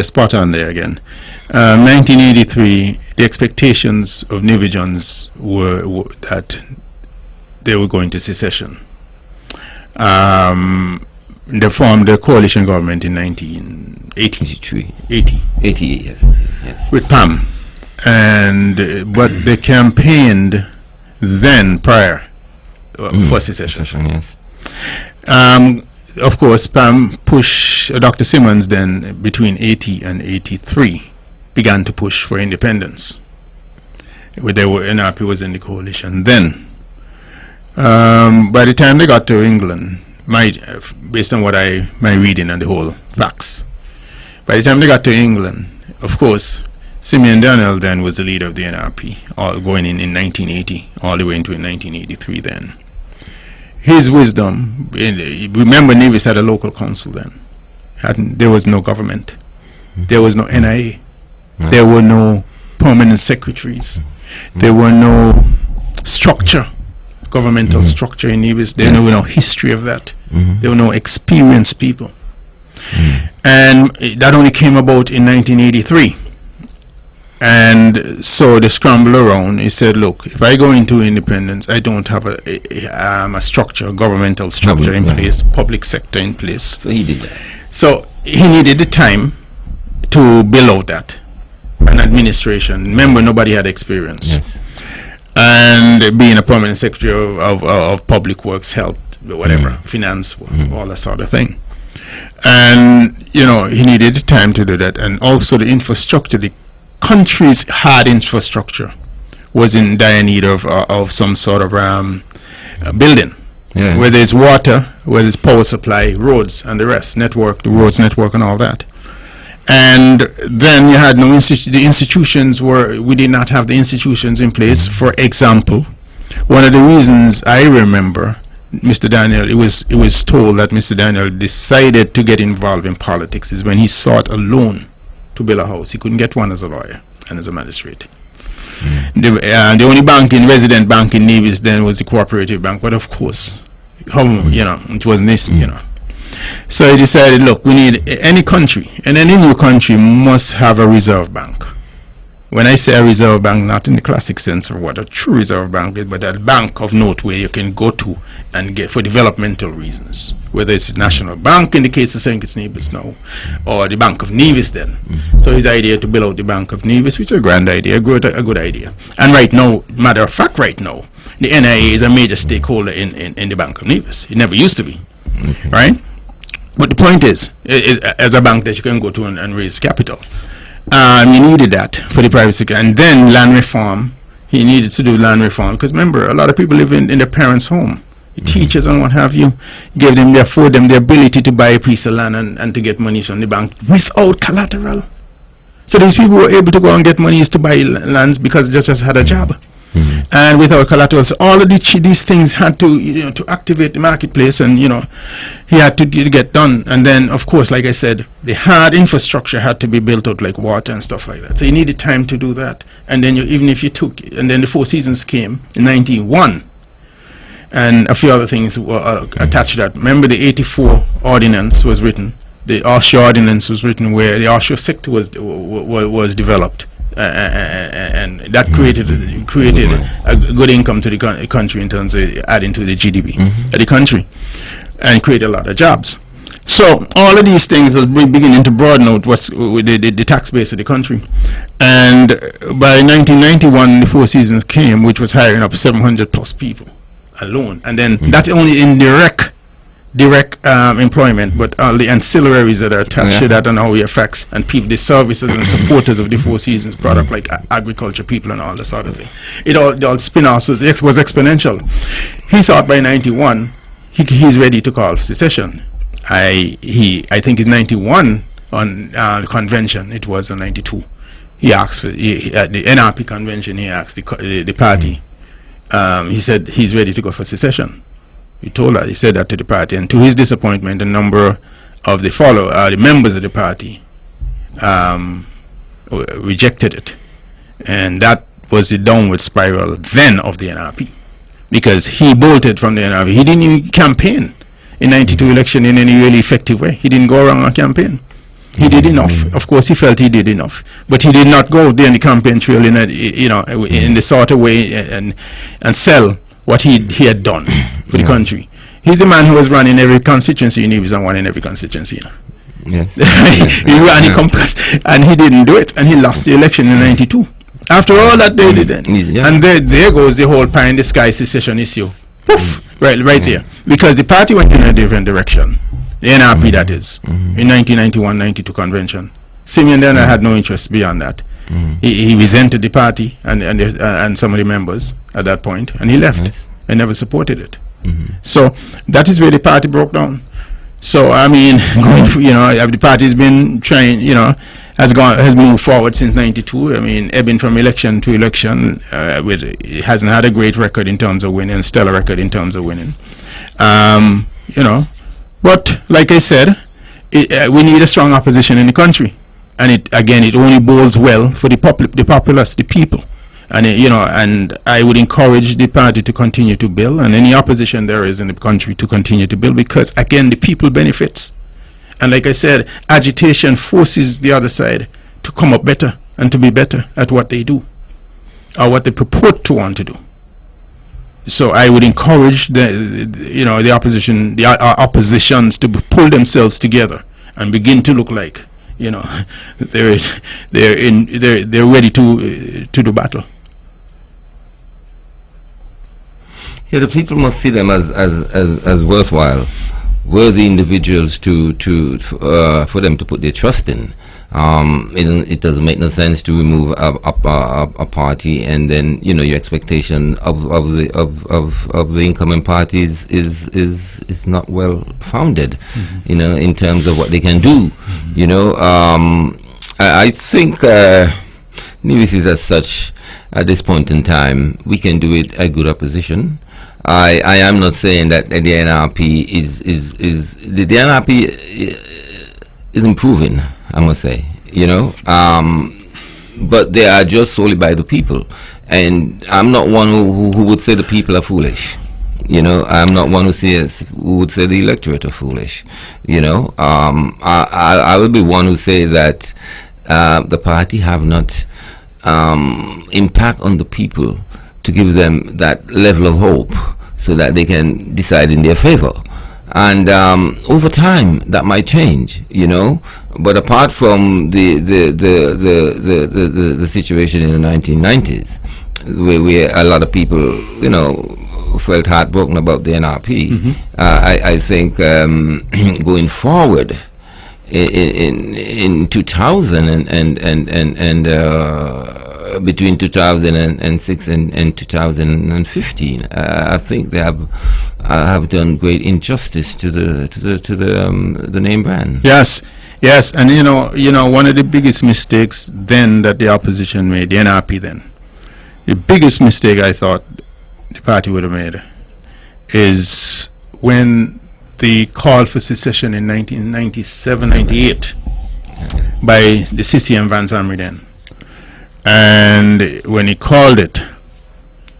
Speaker 3: spot on there again. 1983, the expectations of Nevisians were that they were going to secession. They formed a coalition government in 1980,
Speaker 2: yes.
Speaker 3: with PAM, but they campaigned then prior for secession.
Speaker 2: Yes.
Speaker 3: Of course, PAM pushed Dr. Simmons then between 80 and 83 began to push for independence. NRP was in the coalition then. By the time they got to England, based on what my reading and the whole facts, by the time they got to England, of course, Simeon Daniel then was the leader of the NRP, all going in 1980, all the way into 1983 then. His wisdom, remember Nevis had a local council then. There was no government. There was no NIA. There were no permanent secretaries. There were no structure, governmental structure in Nevis. There were no history of that. There were no experienced people. And that only came about in 1983. And so they scrambled around. He said, look, if I go into independence, I don't have a structure, governmental structure in place, public sector in place.
Speaker 2: So he did that.
Speaker 3: So he needed the time to build out that. An administration. Remember, nobody had experience.
Speaker 2: Yes.
Speaker 3: And being a permanent secretary of public works, health, whatever, finance, all that sort of thing. And, he needed the time to do that. And also the infrastructure, the country's hard infrastructure was in dire need of some sort of building.
Speaker 2: Yeah.
Speaker 3: Whether it's water, whether it's power supply, roads, and the rest, the roads network and all that. And then you had the institutions we did not have the institutions in place. For example, one of the reasons I remember Mr. Daniel, it was told that Mr. Daniel decided to get involved in politics is when he sought a loan to build a house. He couldn't get one as a lawyer and as a magistrate. The only resident bank in Nevis then was the cooperative bank, but of course, it was this, So he decided, look, we need any country, and any new country must have a reserve bank. When I say a reserve bank, not in the classic sense of what a true reserve bank is, but a bank of note where you can go to and get for developmental reasons, whether it's National Bank in the case of St. Kitts Nevis now, or the Bank of Nevis then. So his idea to build out the Bank of Nevis, which is a grand idea, a good idea. And right now, matter of fact, right now, the NIA is a major stakeholder in the Bank of Nevis. It never used to be, right? But the point is, as a bank that you can go to and raise capital. You needed that for the private sector. And then land reform, he needed to do land reform. Because remember, a lot of people live in their parents' home. The teachers and what have you, afford them the ability to buy a piece of land and to get money from the bank without collateral. So these people were able to go and get monies to buy lands because they just had a job. And without collateral, so all of these things had to to activate the marketplace, and he had to get done. And then, of course, like I said, the hard infrastructure had to be built out, like water and stuff like that. So you needed time to do that. And then and then the Four Seasons came in 1991, and a few other things were attached to that. Remember, the 84 ordinance was written. The offshore ordinance was written, where the offshore sector was developed. And that created a good income to the country in terms of adding to the GDP of the country, and created a lot of jobs. So all of these things was beginning to broaden out what's the tax base of the country. And by 1991, the Four Seasons came, which was hiring up 700 plus people alone. And then that's only in direct employment, but all the ancillaries that are attached to that and how it affects and people, the services and supporters of the Four Seasons product, like agriculture people and all this sort of thing. It all spin-offs was exponential. He thought by 91 he's ready to call for secession. I think in 91 on the convention, it was in 92. He asked for at the NRP convention. He asked the party. He said he's ready to go for secession. He said that to the party, and to his disappointment, a number of the members of the party rejected it, and that was the downward spiral then of the NRP, because he bolted from the NRP. He didn't even campaign in 92 election in any really effective way. He didn't go around and campaign. He did enough. Of course, he felt he did enough, but he did not go down the campaign trail in the sort of way and sell what he had done for the country. He's the man who was running every constituency, and he was one in every constituency.
Speaker 2: Yes.
Speaker 3: He ran and he didn't do it, and he lost the election in 92. After all that they did it. And there goes the whole pie in the sky secession issue. Poof! Right there. Because the party went in a different direction. The NRP, that is, in 1991-92 convention. Simeon then had no interest beyond that. He resented the party and some of the members at that point, and he left and never supported it. So that is where the party broke down. So I mean, the party has been trying, has moved forward since 92. I mean, ebbing from election to election, it hasn't had a great record in terms of winning, stellar record in terms of winning. But like I said, we need a strong opposition in the country, and it only bodes well for the populace, the people. And and I would encourage the party to continue to build, and any opposition there is in the country to continue to build, because again, the people benefits. And like I said, agitation forces the other side to come up better and to be better at what they do, or what they purport to want to do. So I would encourage the opposition, the oppositions, to pull themselves together and begin to look like they're ready to do battle.
Speaker 2: Yeah, the people must see them as worthwhile, worthy individuals for them to put their trust in. It doesn't make no sense to remove a party, and then your expectation of the incoming parties is not well founded. In terms of what they can do. I think Nevis is as such at this point in time. We can do it a good opposition. I am not saying that the NRP the NRP is improving, I must say, but they are just solely by the people, and I'm not one who would say the people are foolish. I'm not one who would say the electorate are foolish. I will be one who say that the party have not impact on the people to give them that level of hope so that they can decide in their favor. And over time that might change, but apart from the situation in the 1990s where a lot of people felt heartbroken about the NRP, I think going forward in 2000 and between 2006 and 2015, I think they have done great injustice to the name brand.
Speaker 3: Yes, and one of the biggest mistakes then that the opposition made, the NRP then, the biggest mistake I thought the party would have made is when the call for secession in 1997-98 by the CCM Van Zamri then. And when he called it,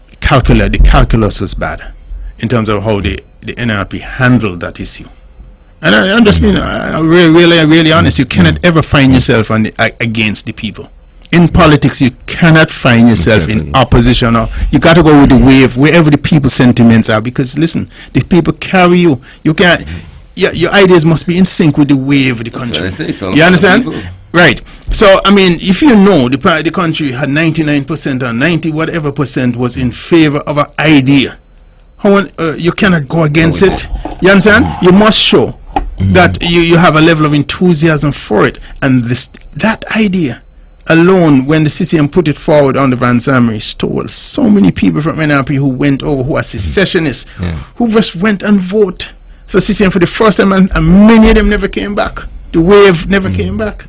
Speaker 3: the calculus was bad in terms of how the NRP handled that issue. And I'm just being really honest. You cannot ever find yourself against the people. In politics, you cannot find yourself in opposition. Or you got to go with the wave wherever the people's sentiments are. Because listen, the people carry you. You can't. your ideas must be in sync with the wave of the country.
Speaker 2: That's what I say, it's all
Speaker 3: You
Speaker 2: about
Speaker 3: understand?
Speaker 2: people.
Speaker 3: Right. So, I mean, if you know the country had 99% or 90 whatever percent was in favor of an idea, you cannot go against it. You understand? You must show that you have a level of enthusiasm for it. And that idea alone, when the CCM put it forward on the Van Zamri, stole so many people from NRP who went over, who are secessionists, who just went and vote for CCM for the first time, and many of them never came back. The wave never came back.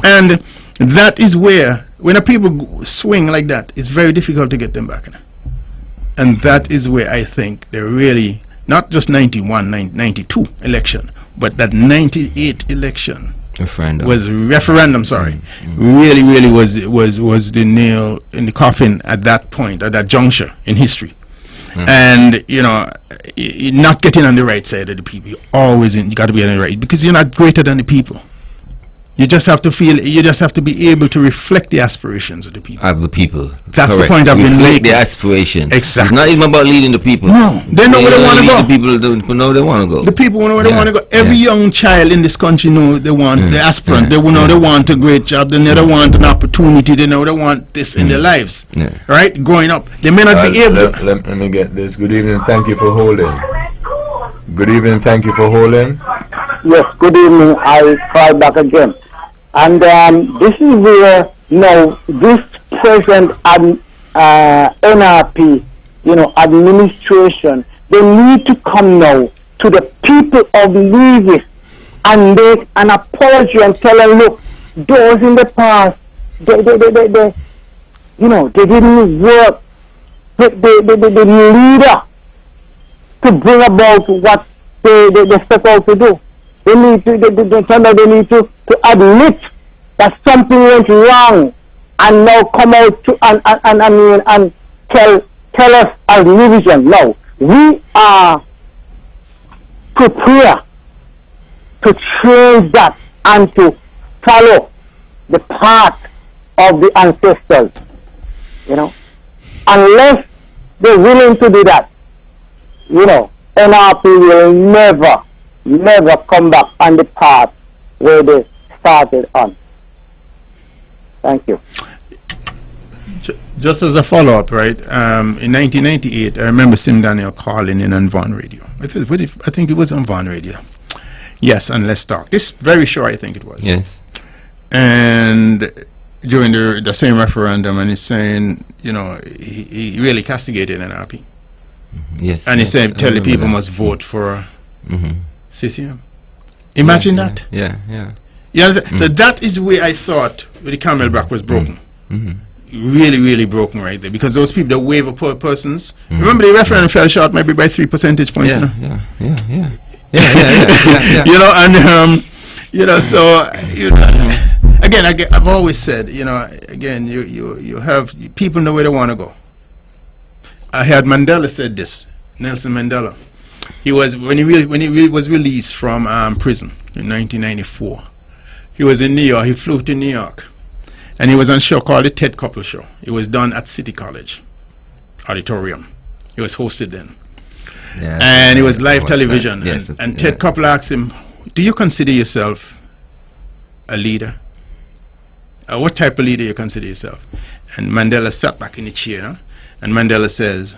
Speaker 3: And that is where, when a people swing like that, it's very difficult to get them back. And that is where I think they're really, not just 91, 92 election, but that 98 election referendum, really was the nail in the coffin at that point, at that juncture in history. And you're not getting on the right side of the people. You got to be on the right, because you're not greater than the people. You just have to be able to reflect the aspirations of the people.
Speaker 2: That's
Speaker 3: That's the point I've been making.
Speaker 2: Reflect the aspiration.
Speaker 3: Exactly.
Speaker 2: It's not even about leading the people.
Speaker 3: No, they know where they want to go.
Speaker 2: The people don't know where they want to go.
Speaker 3: The people know where they want to go. Every young child in this country know they want the aspirant. They know they want a great job. They know they want an opportunity. They know they want this in their lives. Right? Growing up, they may not be able.
Speaker 1: Let me get this. Good evening. Thank you for holding. Good evening. Thank you for holding.
Speaker 4: Yes, good evening. I'll try back again. And this is where, this present NRP, administration, they need to come now to the people of Levis and make an apology and tell them, look, those in the past, they didn't work with the leader to bring about what they set out to do. They need to admit that something went wrong, and now come out to and tell us as division. No, we are prepared to change that and to follow the path of the ancestors. Unless they're willing to do that, NRP will never come back on the path where they started on. Thank you.
Speaker 3: Just as a follow-up, right? In 1998, I remember Sim Daniel calling in on Vaughan Radio. I think it was on Vaughan Radio. Yes, and Let's Talk. This very sure, I think it was.
Speaker 2: Yes.
Speaker 3: And during the same referendum, and he's saying, he really castigated NRP.
Speaker 2: Yes.
Speaker 3: And he said, tell the people must vote for CCM. Imagine that.
Speaker 2: Yeah.
Speaker 3: So that is where I thought the camelback was broken. Really, really broken right there. Because those people that waive a persons, remember the referendum fell short maybe by 3 percentage points.
Speaker 2: Yeah.
Speaker 3: So again, I've always said, again, you have people know where they want to go. I heard Mandela said this, Nelson Mandela. He was when he was released from prison in 1994. He was in New York. He flew to New York, and he was on a show called the Ted Koppel Show. It was done at City College Auditorium. It was hosted then, and it was live television. And Ted Koppel asked him, "Do you consider yourself a leader? What type of leader you consider yourself?" And Mandela sat back in the chair, and Mandela says,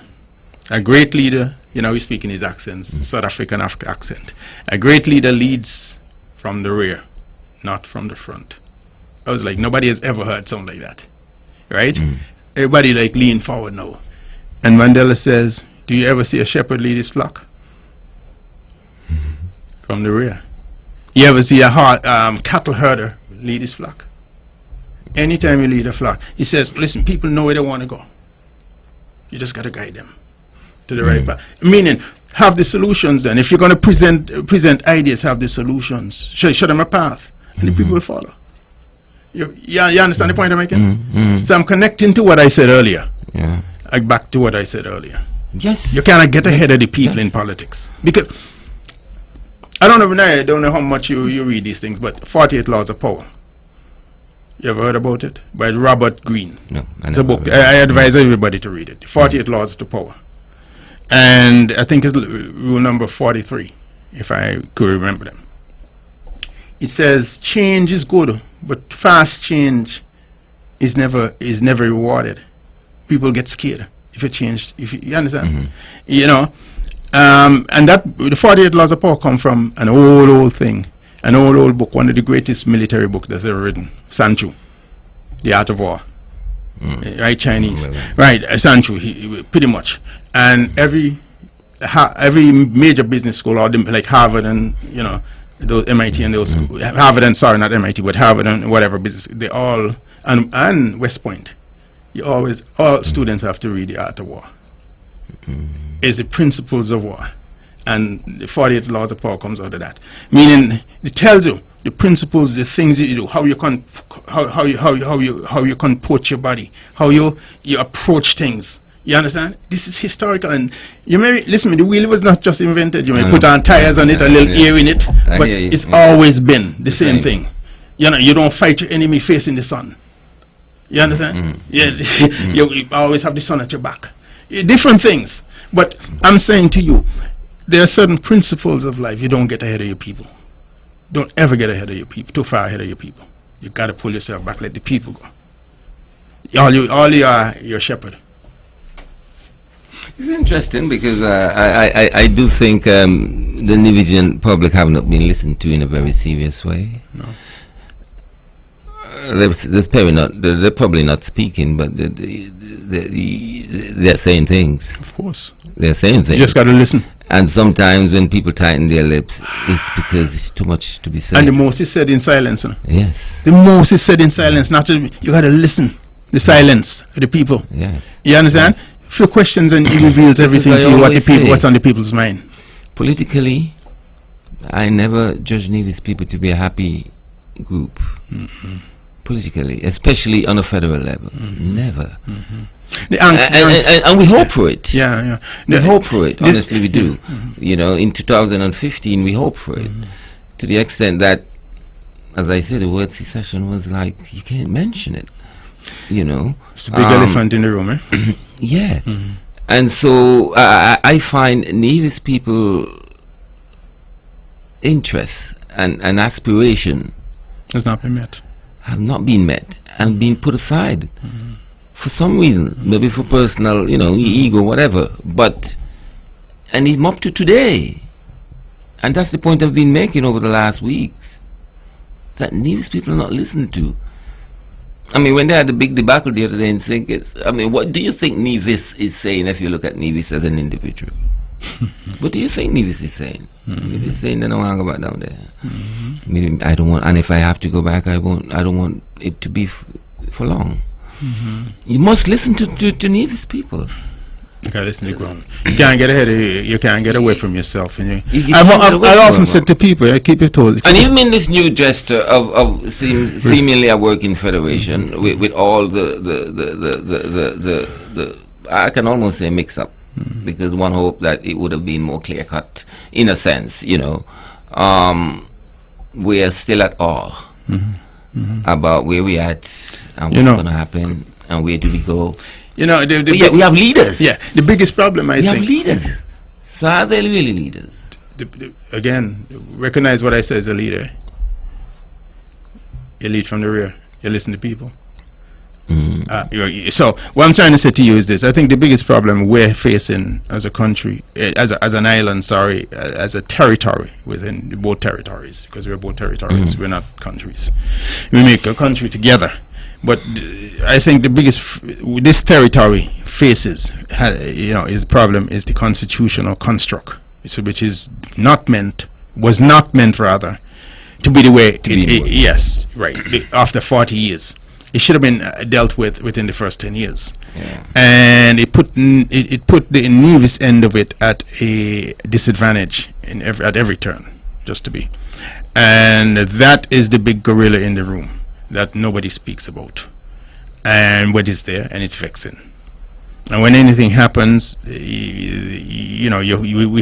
Speaker 3: "A great leader." He's speaking his accents, South African accent. A great leader leads from the rear, not from the front. I was like, nobody has ever heard something like that, right? Everybody lean forward now. And Mandela says, do you ever see a shepherd lead his flock? From the rear. You ever see a cattle herder lead his flock? Anytime you lead a flock, he says, listen, people know where they want to go. You just got to guide them to the right path. Meaning, have the solutions then. If you're going to present ideas, have the solutions. Show them a path, and the people will follow. You understand the point I'm making? So I'm connecting to what I said earlier. Back to what I said earlier.
Speaker 2: Yes.
Speaker 3: You cannot get ahead of the people in politics. Because, I don't know how much you read these things, but 48 Laws of Power. You ever heard about it? By Robert Greene.
Speaker 2: No.
Speaker 3: It's a book. I advise everybody to read it. 48 Laws to Power. And I think it's rule number 43 if I could remember them. It says change is good, but fast change is never rewarded. People get scared if you change. If you understand, you know, and that the 48 Laws of Power come from an old thing, an old book, one of the greatest military books that's ever written, Sun Tzu, The Art of War. Right, Chinese, right? Sun Tzu, pretty much, and every major business school, or like Harvard and those MIT and those Harvard and sorry, not MIT, but Harvard and whatever business, they all and West Point. All students have to read The Art of War. It's the principles of war, and the 48 Laws of Power comes out of that. Meaning, it tells you the principles, the things that you do, how you comport your body, how you approach things. You understand? This is historical, and you may listen. The wheel was not just invented. You may put on tires on it, a little air in it, but it's always been the same thing. You don't fight your enemy facing the sun. You understand? You always have the sun at your back. Different things, but I'm saying to you, there are certain principles of life. You don't get ahead of your people. Don't ever get ahead of your people. Too far ahead of your people. You got to pull yourself back. Let the people go. All you are your shepherd.
Speaker 2: It's interesting because I do think the Nividian public have not been listened to in a very serious way.
Speaker 3: No.
Speaker 2: They're probably not speaking, but they're saying things.
Speaker 3: Of course.
Speaker 2: They're saying things.
Speaker 3: You just got to listen.
Speaker 2: And sometimes when people tighten their lips, it's because it's too much to be said.
Speaker 3: And the most is said in silence.
Speaker 2: Yes.
Speaker 3: The most is said in silence. You got to listen. The silence of the people.
Speaker 2: Yes.
Speaker 3: You understand?
Speaker 2: Yes.
Speaker 3: Few questions and he reveals everything to you, what's on the people's mind.
Speaker 2: Politically, I never judge these people to be a happy group. Politically, especially on a federal level. Never.
Speaker 3: The angst,
Speaker 2: and we hope for it.
Speaker 3: Yeah.
Speaker 2: We hope for it. Honestly, we do. In 2015, we hope for it. To the extent that, as I said, the word secession was like, you can't mention it.
Speaker 3: It's a big elephant in the room, eh?
Speaker 2: Yeah. And so I find Nevis people interest and aspiration
Speaker 3: has not been met.
Speaker 2: Have not been met and been put aside for some reason, maybe for personal, ego, whatever. And it's up to today. And that's the point I've been making over the last weeks, that Nevis people are not listened to. I mean, when they had the big debacle the other day in what do you think Nevis is saying if you look at Nevis as an individual? What do you think Nevis is saying? Nevis is saying, I don't want to go back down there. I don't want, and if I have to go back, I don't want it to be for long. You must listen to Nevis people.
Speaker 3: You gotta listen to the ground. You can't get ahead of you can't get away from yourself. And
Speaker 2: I've
Speaker 3: often said to people, keep your toes.
Speaker 2: And even in this new gesture of seemingly a working federation with all the I can almost say mix up, because one hope that it would have been more clear cut in a sense. We are still at awe about where we at and what's going to happen and where do we go. We have leaders.
Speaker 3: Yeah, the biggest problem I think.
Speaker 2: We have leaders. So are they really leaders?
Speaker 3: Again, recognize what I say as a leader. You lead from the rear. You listen to people. So what I'm trying to say to you is this: I think the biggest problem we're facing as a country, as an island, as a territory within both territories, because we're both territories. We're not countries. We make a country together. But I think the biggest this territory faces, is problem is the constitutional construct, which is was not meant rather to be the way yes, right. After 40 years, it should have been dealt with within the first 10 years, and it put the Nevis end of it at a disadvantage at every turn, just to be, and that is the big gorilla in the room that nobody speaks about, and what is there, and it's vexing. And when anything happens, we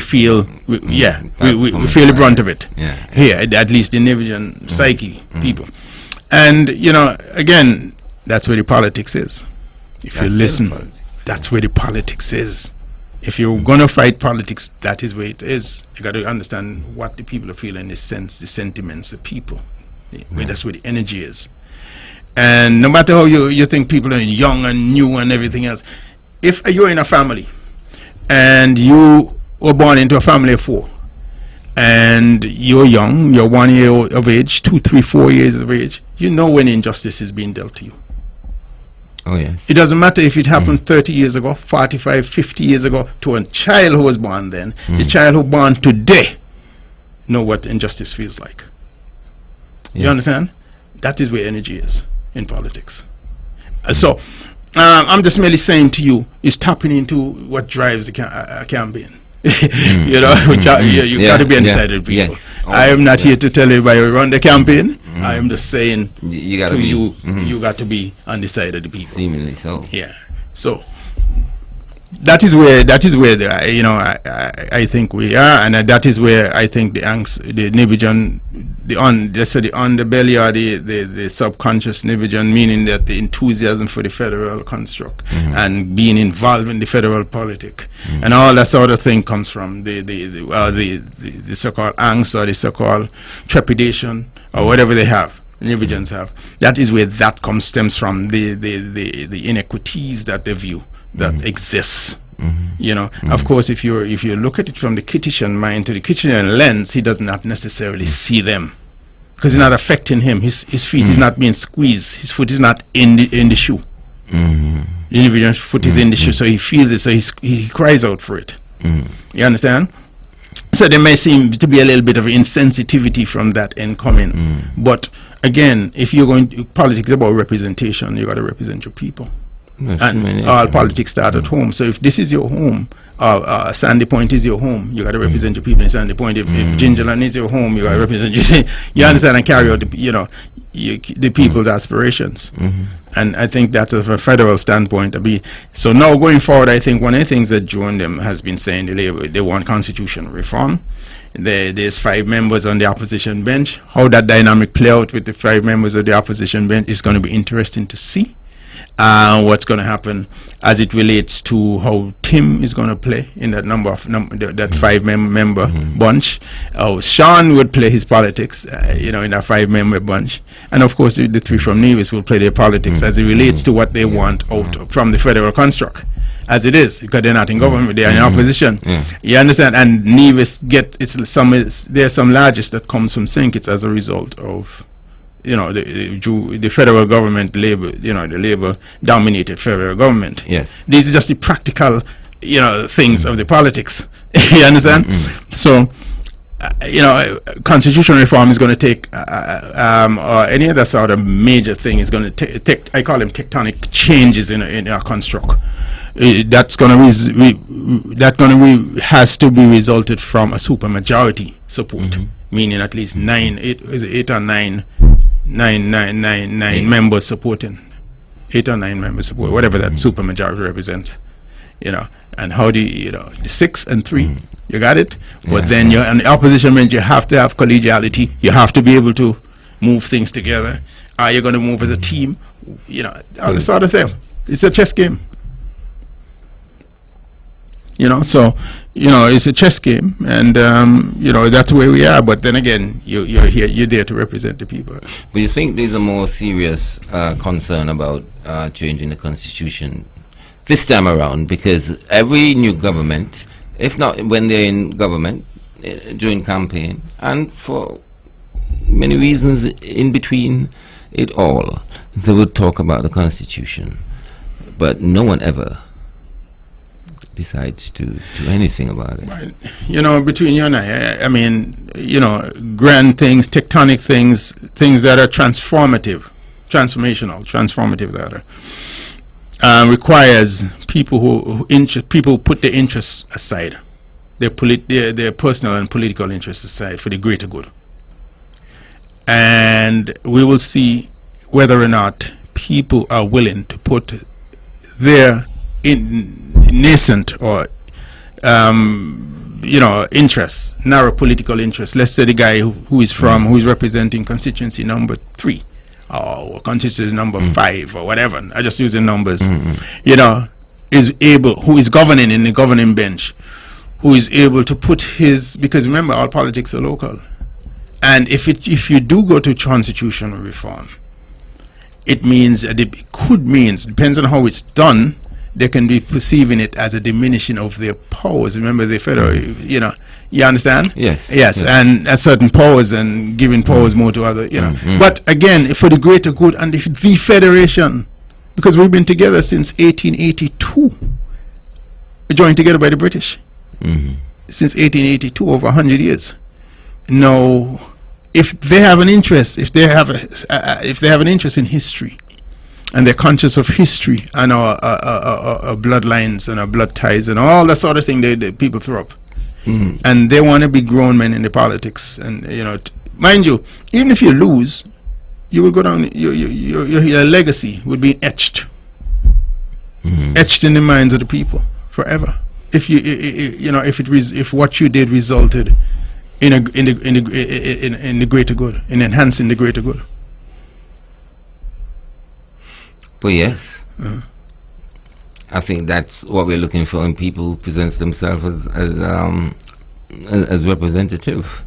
Speaker 3: feel we feel the brunt of it. Here, at least the Nividian psyche people. And again, that's where the politics is. If you listen, that's where the politics is. If you're going to fight politics, that is where it is. You got to understand what the people are feeling, the sentiments of people. That's where the energy is. And no matter how you think people are young and new and everything else, if you're in a family and you were born into a family of 4, and you're young, you're 1 year of age, 2, 3, 4 years of age, you know when injustice is being dealt to you.
Speaker 2: Oh, yes.
Speaker 3: It doesn't matter if it happened 30 years ago, 45, 50 years ago, to a child who was born then. The child who born today know what injustice feels like.
Speaker 2: Yes.
Speaker 3: You understand? That is where energy is in politics. So I'm just merely saying to you, is tapping into what drives a campaign. You know, you got to be undecided people.
Speaker 2: Yes.
Speaker 3: I am not here to tell everybody to run the campaign. I am just saying
Speaker 2: You got
Speaker 3: to
Speaker 2: to be.
Speaker 3: you, you got to be undecided people.
Speaker 2: Seemingly so.
Speaker 3: Yeah. So that is where I think we are, and that is where I think the angst, the Nibijan, the underbelly or the subconscious Nibijan, meaning that the enthusiasm for the federal construct and being involved in the federal politic and all that sort of thing comes from the so-called angst or the so-called trepidation or whatever they have. Nibijans have. That is where that stems from, the inequities that they view that exists. You know, of course, if you look at it from the Kittitian mind to the Kittitian lens, he does not necessarily see them because it's not affecting him. His feet is not being squeezed. His foot is not in the shoe. The individual's foot is in the shoe, so he feels it. So he cries out for it. You understand? So there may seem to be a little bit of insensitivity from that incoming, but again, if you're going to politics is about representation, you got to represent your people. And all politics start at home. So if this is your home, Sandy Point is your home, you got to represent your people in Sandy Point. If Gingerland is your home, you got to represent you understand, and carry out the people's aspirations. And I think that's from a federal standpoint. So now going forward, I think one of the things that Joe and them has been saying, they want constitutional reform. There's 5 members on the opposition bench. How that dynamic play out with the 5 members of the opposition bench is going to be interesting to see. What's going to happen as it relates to how Tim is going to play in that that 5-member bunch. Sean would play his politics, in that 5-member bunch, and of course the 3 from Nevis will play their politics as it relates to what they want out from the federal construct. As it is, because they're not in government, they are in opposition. You understand? And Nevis there's some largest that comes from St. Kitts as a result of the federal government, Labour, the Labour-dominated federal government.
Speaker 2: Yes.
Speaker 3: These are just the practical, things of the politics. You understand? So, constitutional reform is going to take, or any other sort of major thing is going to take, I call them tectonic changes in our construct. That's going to has to be resulted from a supermajority support, meaning at least 8 or 9 members supporting, 8 or 9 members support, whatever that supermajority represents, and how the 6 and 3, you got it. But then you're on the opposition bench, you have to have collegiality, you have to be able to move things together. Are you going to move as a team? All this sort of thing. It's a chess game. So it's a chess game, and that's where we are. But then again, you're there to represent the people.
Speaker 2: But you think there's a more serious concern about changing the constitution this time around, because every new government, if not when they're in government, during campaign, and for many reasons in between it all, they would talk about the constitution, but no one ever decides to do anything about it.
Speaker 3: Right. Between you and I mean, grand things, tectonic things that are transformative that are, requires people who put their interests aside, their personal and political interests aside for the greater good. And we will see whether or not people are willing to put their nascent or interests, narrow political interests. Let's say the guy who is representing constituency number 3 or constituency number 5 or whatever. I just using numbers. who is governing in the governing bench, who is able to put his, because remember, all politics are local. And if you do go to constitutional reform, it means, depends on how it's done, they can be perceiving it as a diminishing of their powers. Remember, the federal, you understand?
Speaker 2: Yes.
Speaker 3: And certain powers and giving powers more to other, But again, for the greater good and the federation, because we've been together since 1882, joined together by the British. Since 1882, over 100 years. Now, if they have an interest, if they have an interest in history, and they're conscious of history and our bloodlines and our blood ties and all that sort of thing that people throw up, and they want to be grown men in the politics, and mind you, even if you lose, you will go down. Your legacy would be etched in the minds of the people forever. If if what you did resulted in the greater good, in enhancing the greater good.
Speaker 2: But yes, I think that's what we're looking for in people who present themselves as representative.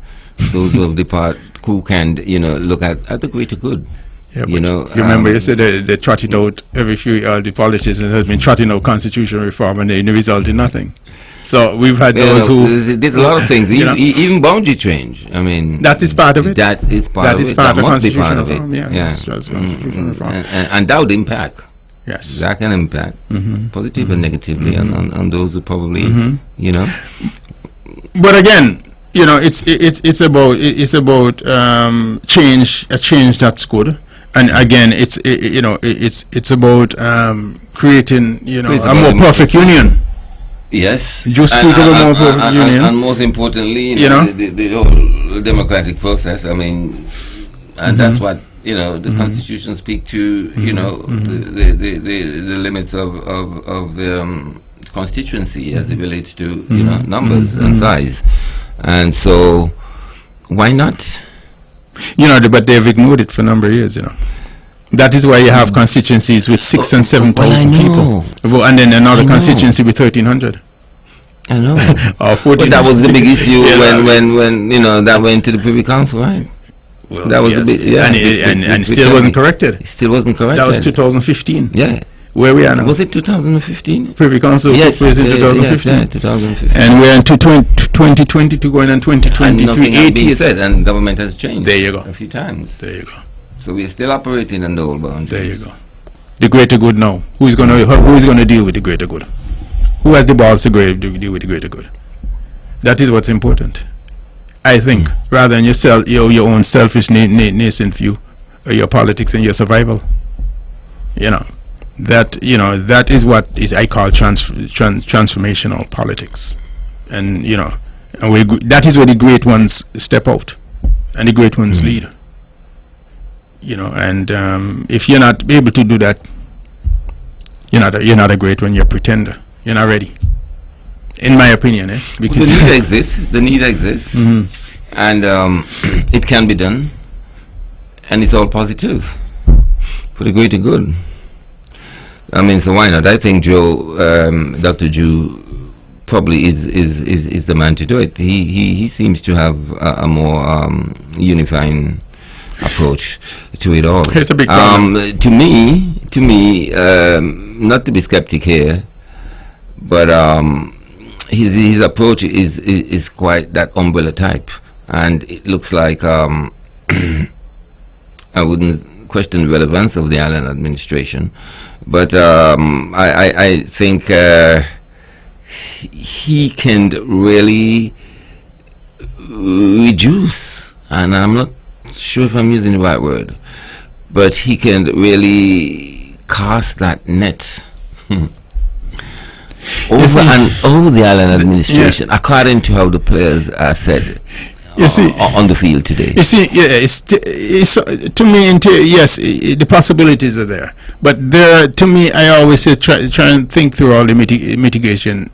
Speaker 2: Those who have departed, who can look at the greater good.
Speaker 3: Yeah, you remember you said they trot it out every few years. The politicians have been trotting out constitutional reform, and they result in nothing. So we've had those who.
Speaker 2: There's a lot of things, even boundary change. I mean,
Speaker 3: that is part of it.
Speaker 2: That is part of it. That must be part of it. And that would impact.
Speaker 3: Yes,
Speaker 2: that can impact positive and negatively on those who probably
Speaker 3: But again, it's about change, a change that's good. And again, it's about creating a more perfect union.
Speaker 2: Yes,
Speaker 3: just speak of a more perfect union,
Speaker 2: and most importantly, the whole democratic process. I mean, and that's what the Constitution speak to. The limits of the constituency as it relates to numbers and size, and so why not?
Speaker 3: But they've ignored it for a number of years. That is why you have constituencies with 6,000 and 7,000 people, and then another constituency with 1,300.
Speaker 2: I know.
Speaker 3: Or 14.
Speaker 2: But that was the big issue when that went to the Privy Council, right?
Speaker 3: Well, that was the big, and still wasn't corrected.
Speaker 2: It still wasn't corrected.
Speaker 3: That was 2015.
Speaker 2: Yeah.
Speaker 3: Where we are now?
Speaker 2: Was it 2015?
Speaker 3: Privy Council took place in 2015.
Speaker 2: Yes, 2015.
Speaker 3: And we're into 2022 going on 2023.
Speaker 2: And nothing has been said, and government has changed.
Speaker 3: There you go.
Speaker 2: A few times.
Speaker 3: There you go.
Speaker 2: So we're still operating on the old boundaries.
Speaker 3: There you go. The greater good now. Who is going to deal with the greater good? Who has the balls to deal with the greater good? That is what's important, I think, rather than your own selfish nascent view of your politics and your survival. That is what I call transformational politics, and that is where the great ones step out and the great ones lead. And if you're not able to do that, you're not a great one. You're a pretender. You're not ready, in my opinion. Because
Speaker 2: the need exists, and it can be done, and it's all positive for the greater good. I mean, so why not? I think Dr. Jew probably is the man to do it. He seems to have a more unifying approach to it all.
Speaker 3: It's a big problem.
Speaker 2: To me, not to be skeptic here, but his approach is quite that umbrella type, and it looks like I wouldn't question the relevance of the Allen administration, but I think he can really reduce, and I'm not sure if I'm using the right word, but he can really cast that net over and over the Allen administration, according to how the players are said on the field today.
Speaker 3: You see, to me, yes, the possibilities are there, but to me, I always say try and think through all the mitigating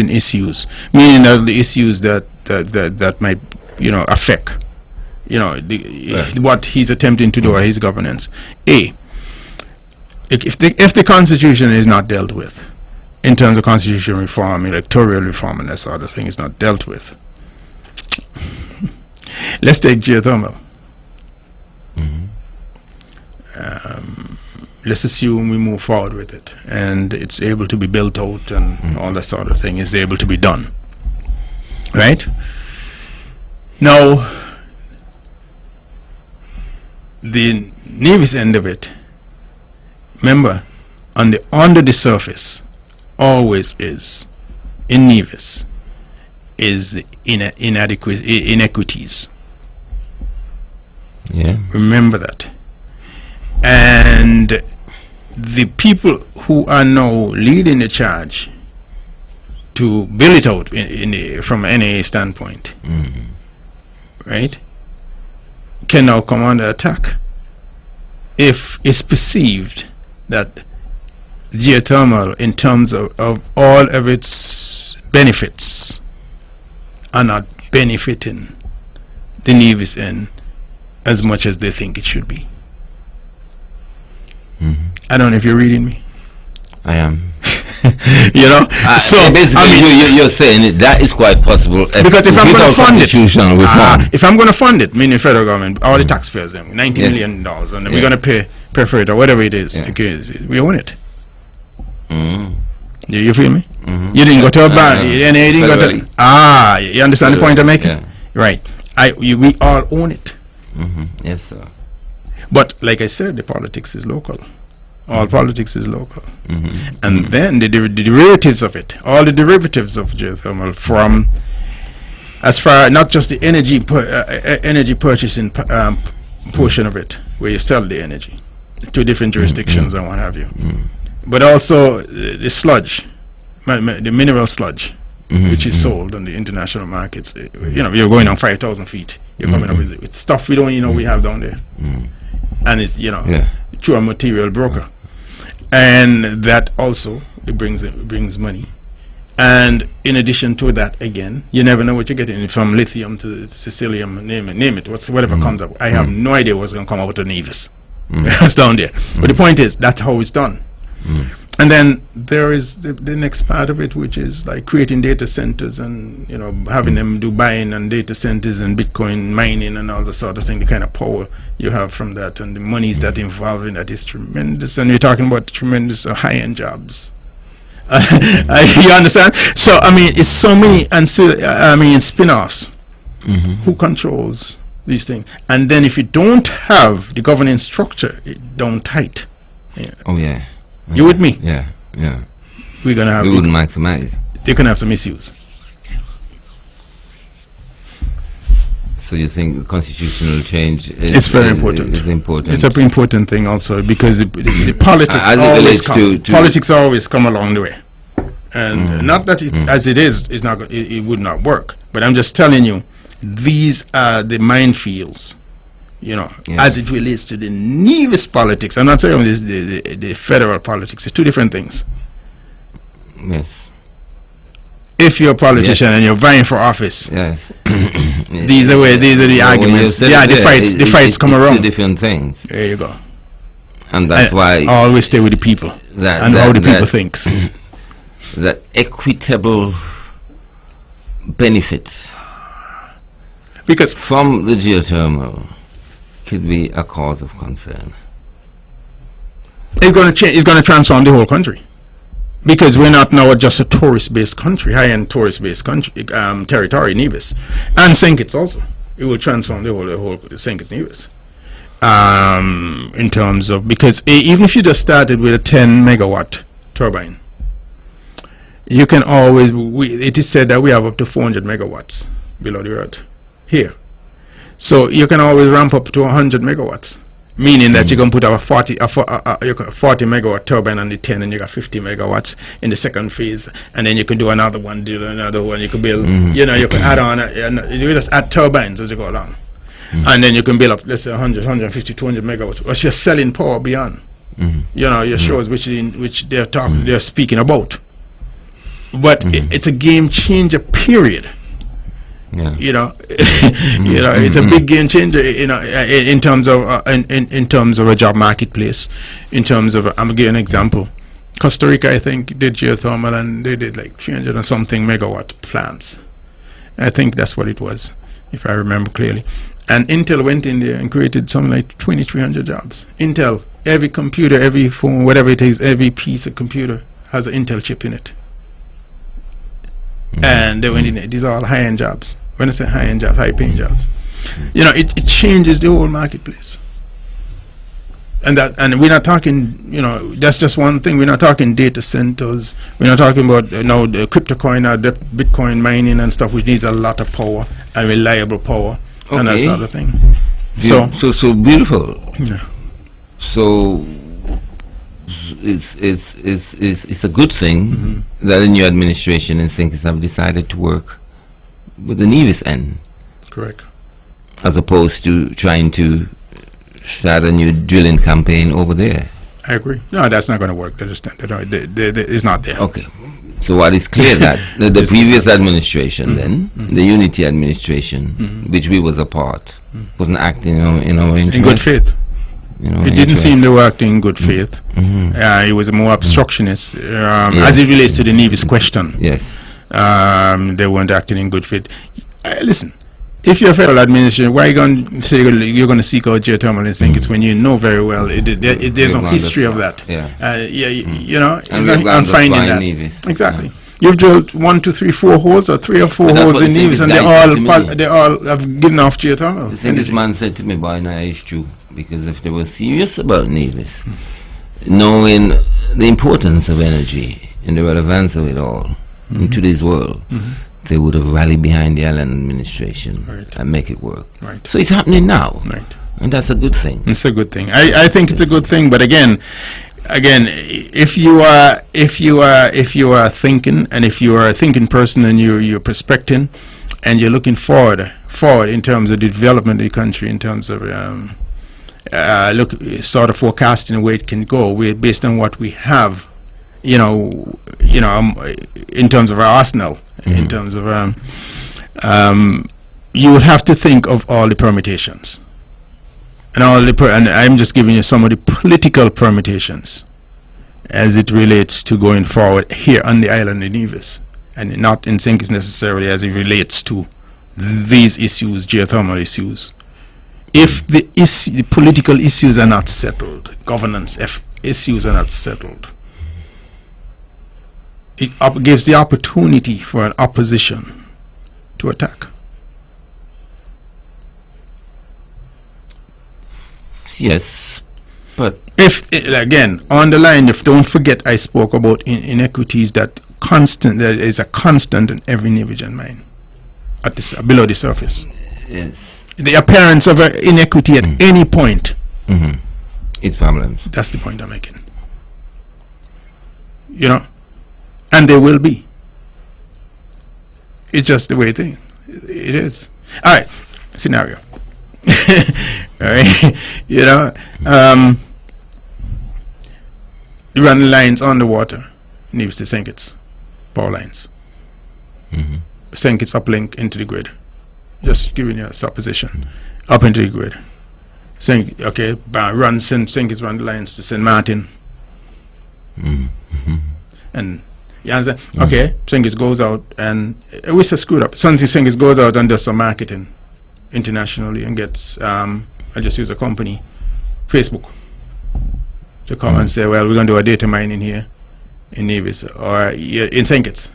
Speaker 3: issues, meaning that the issues that might affect what he's attempting to do or his governance. if the Constitution is not dealt with, in terms of constitutional reform, electoral reform, and that sort of thing is not dealt with. Let's take geothermal. Let's assume we move forward with it, and it's able to be built out, and all that sort of thing is able to be done. Right? Now, the Nevis end of it, remember, under the surface, always is, in Nevis, is the inequities.
Speaker 2: Yeah.
Speaker 3: Remember that. And the people who are now leading the charge to build it out from any standpoint, right, can now come under attack if it's perceived that geothermal, in terms of all of its benefits, are not benefiting the Nevis end as much as they think it should be. I don't know if you're reading me.
Speaker 2: I am.
Speaker 3: You know, so
Speaker 2: basically,
Speaker 3: I mean,
Speaker 2: you're saying that is quite possible.
Speaker 3: Because if I'm going to fund it, if I'm going to fund it, meaning federal government, all the taxpayers, $90 million, and we're going to pay for it or whatever it is, we own it. You feel me? You didn't go to a bank, you didn't go to. You understand the point I'm making?
Speaker 2: Yeah.
Speaker 3: Right. We all own it.
Speaker 2: Yes, sir.
Speaker 3: But like I said, the politics is local. All politics is local. And then the derivatives of it, all the derivatives of geothermal, from as far, not just the energy purchasing portion of it, where you sell the energy to different jurisdictions and what have you, but also the sludge, the mineral sludge, which is sold on the international markets. You know, you're going on 5,000 feet, you're coming up with stuff we don't even know we have down there. And it's, you know, through a material broker. And that also, it brings money. And in addition to that, again, you never know what you're getting, from lithium to Sicilium, name it, whatever comes up. I have no idea what's going to come out of Nevis. It's down there. But the point is, that's how it's done. And then there is the next part of it, which is like creating data centers and, you know, having them do buying and data centers and Bitcoin mining and all the sort of thing, the kind of power you have from that and the monies that involve in that is tremendous. And you're talking about tremendous high-end jobs. You understand? So, I mean, it's so many, spin-offs. Who controls these things? And then if you don't have the governance structure, it don't tight. Yeah.
Speaker 2: Oh, yeah.
Speaker 3: You with me?
Speaker 2: Yeah.
Speaker 3: We're gonna have.
Speaker 2: We wouldn't maximize.
Speaker 3: They're gonna have to misuse.
Speaker 2: So you think constitutional change is
Speaker 3: it's very important.
Speaker 2: Is important.
Speaker 3: It's an important thing also, because the politics always come along the way, and not that as it is, it's not. It would not work. But I'm just telling you, these are the minefields. You know, as it relates to the Nevis politics. I'm not saying this, the federal politics. It's two different things.
Speaker 2: Yes.
Speaker 3: If you're a politician and you're vying for office, these are the arguments. The fights come around.
Speaker 2: Two different things.
Speaker 3: There you go.
Speaker 2: And that's why
Speaker 3: I always stay with the people and how the people thinks.
Speaker 2: That equitable benefits,
Speaker 3: because
Speaker 2: from the geothermal, could be a cause of concern.
Speaker 3: It's going to change. It's going to transform the whole country, because we're not now just a tourist-based country, high-end tourist-based country, territory, Nevis, and St. Kitts also. It will transform the whole St. Kitts Nevis. In terms of, because even if you just started with a 10 megawatt turbine, you can always. It is said that we have up to 400 megawatts below the earth here. So you can always ramp up to 100 megawatts, meaning that you can put a 40 megawatt turbine on the 10, and you got 50 megawatts in the second phase, and then you can do another one, you can build, you know, you can add on, you just add turbines as you go along. And then you can build up, let's say 100, 150, 200 megawatts, but you're selling power beyond, you know, your shows which they're speaking about. But it's a game changer, period.
Speaker 2: Yeah.
Speaker 3: You know, it's a big game changer. You know, in terms of in terms of a job marketplace. In terms of, I'm gonna give you an example. Costa Rica, I think, did geothermal, and they did like 300 and something megawatt plants. I think that's what it was, if I remember clearly. And Intel went in there and created something like 2,300 jobs. Intel, every computer, every phone, whatever it is, every piece of computer has an Intel chip in it. And they went in there. These are all high-end jobs. When I say high-end jobs, high-paying jobs. You know, it changes the whole marketplace. And we're not talking, you know, that's just one thing. We're not talking data centers. We're not talking about now the cryptocurrency or the Bitcoin mining and stuff, which needs a lot of power and reliable power, and that sort of thing. So
Speaker 2: beautiful.
Speaker 3: Yeah.
Speaker 2: So it's a good thing that in your administration and thinkers have decided to work with the Nevis end.
Speaker 3: Correct.
Speaker 2: As opposed to trying to start a new drilling campaign over there.
Speaker 3: I agree. No, that's not going to work. It's not there.
Speaker 2: Okay. So what is clear that the previous administration the Unity administration, which we was a part, wasn't acting in our interest.
Speaker 3: In good faith. It didn't seem they were acting in good faith. It was a more obstructionist, as it relates to the Nevis question.
Speaker 2: Yes.
Speaker 3: They weren't acting in good faith. Listen, if you're a federal administration, why are you going to say you're going to seek out geothermal and think it's when you know very well there's no history of that? You know, I'm finding that. Nevis. Exactly. You've drilled 1, 2, 3, 4 holes, or 3 or 4 holes in Nevis, and they all have given off geothermal.
Speaker 2: The thing this man said to me, boy, no, it's true, because if they were serious about Nevis, knowing the importance of energy and the relevance of it all in today's world, they would have rallied behind the island administration and make it work.
Speaker 3: Right.
Speaker 2: So it's happening now.
Speaker 3: Right.
Speaker 2: And that's a good thing.
Speaker 3: It's a good thing. I think it's a good thing, but again, if you are thinking, and if you are a thinking person and you're prospecting and you're looking forward in terms of the development of the country, in terms of sort of forecasting where it can go, based on what we have, in terms of our arsenal, in terms of you would have to think of all the permutations. And and I'm just giving you some of the political permutations as it relates to going forward here on the island of Nevis, and not in St. Kitts necessarily as it relates to these issues, geothermal issues. If the political issues are not settled, governance issues are not settled, it gives the opportunity for an opposition to attack.
Speaker 2: Yes, but
Speaker 3: if again on the line, don't forget I spoke about inequities that is a constant in every Nevian mine at below the surface.
Speaker 2: Yes,
Speaker 3: the appearance of an inequity at any point.
Speaker 2: It's problems.
Speaker 3: That's the point I'm making. And there will be. It's just the way it is. All right, scenario. All right, you run the lines on the water, Nevis to St. Kitts, power lines. St. Kitts uplink into the grid. Just giving you a supposition. Up into the grid. Run St. Kitts, run the lines to St. Martin. And you understand? Okay, St. Kitts goes out, and we screwed up. St. Kitts goes out and does some marketing internationally and gets I just use a company, Facebook, to come and say, well, we're going to do a data mining here in Nevis or in St. Kitts.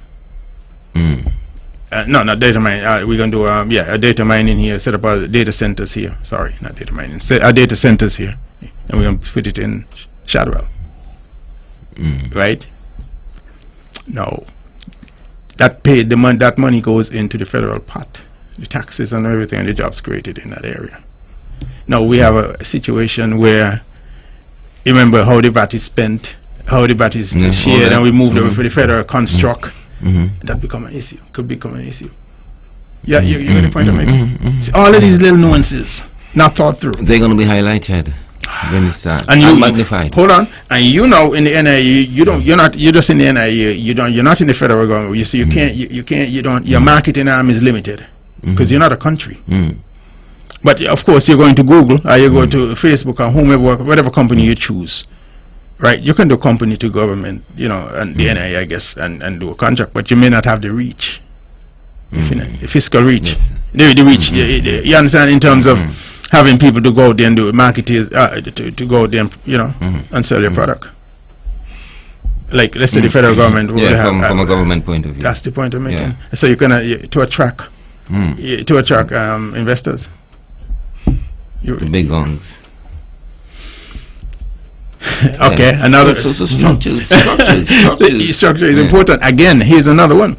Speaker 3: No, not data mining. We're going to do a data mining here, set up our data centers here. Sorry, not data mining. Set our data centers here, and we're going to put it in Shadwell. Right? No. That money goes into the federal pot, the taxes and everything, and the jobs created in that area. Now we have a situation where, you remember how the VAT is spent, how the VAT is shared, and we moved over for the federal construct. That could become an issue. Yeah, you get the point I'm making. See, all of these little nuances not thought through.
Speaker 2: They're going to be highlighted when it's
Speaker 3: and magnified. Hold on, and in the NIA, you're just in the NIA. You're not in the federal government. You can't. Your marketing arm is limited. because you're not a country. But of course, you're going to Google or you go to Facebook or whomever, whatever company you choose, right? You can do company to government, and the NI, I guess, and do a contract, but you may not have the reach, the fiscal reach, the reach. You understand, in terms of having people to go out there and do marketing, to go out there, and sell your product. Like, let's say the federal government will have,
Speaker 2: from a government point of view.
Speaker 3: That's the point I'm making. So you're gonna to attract investors.
Speaker 2: The big guns.
Speaker 3: Okay, another.
Speaker 2: So structure
Speaker 3: is important. Again, here's another one.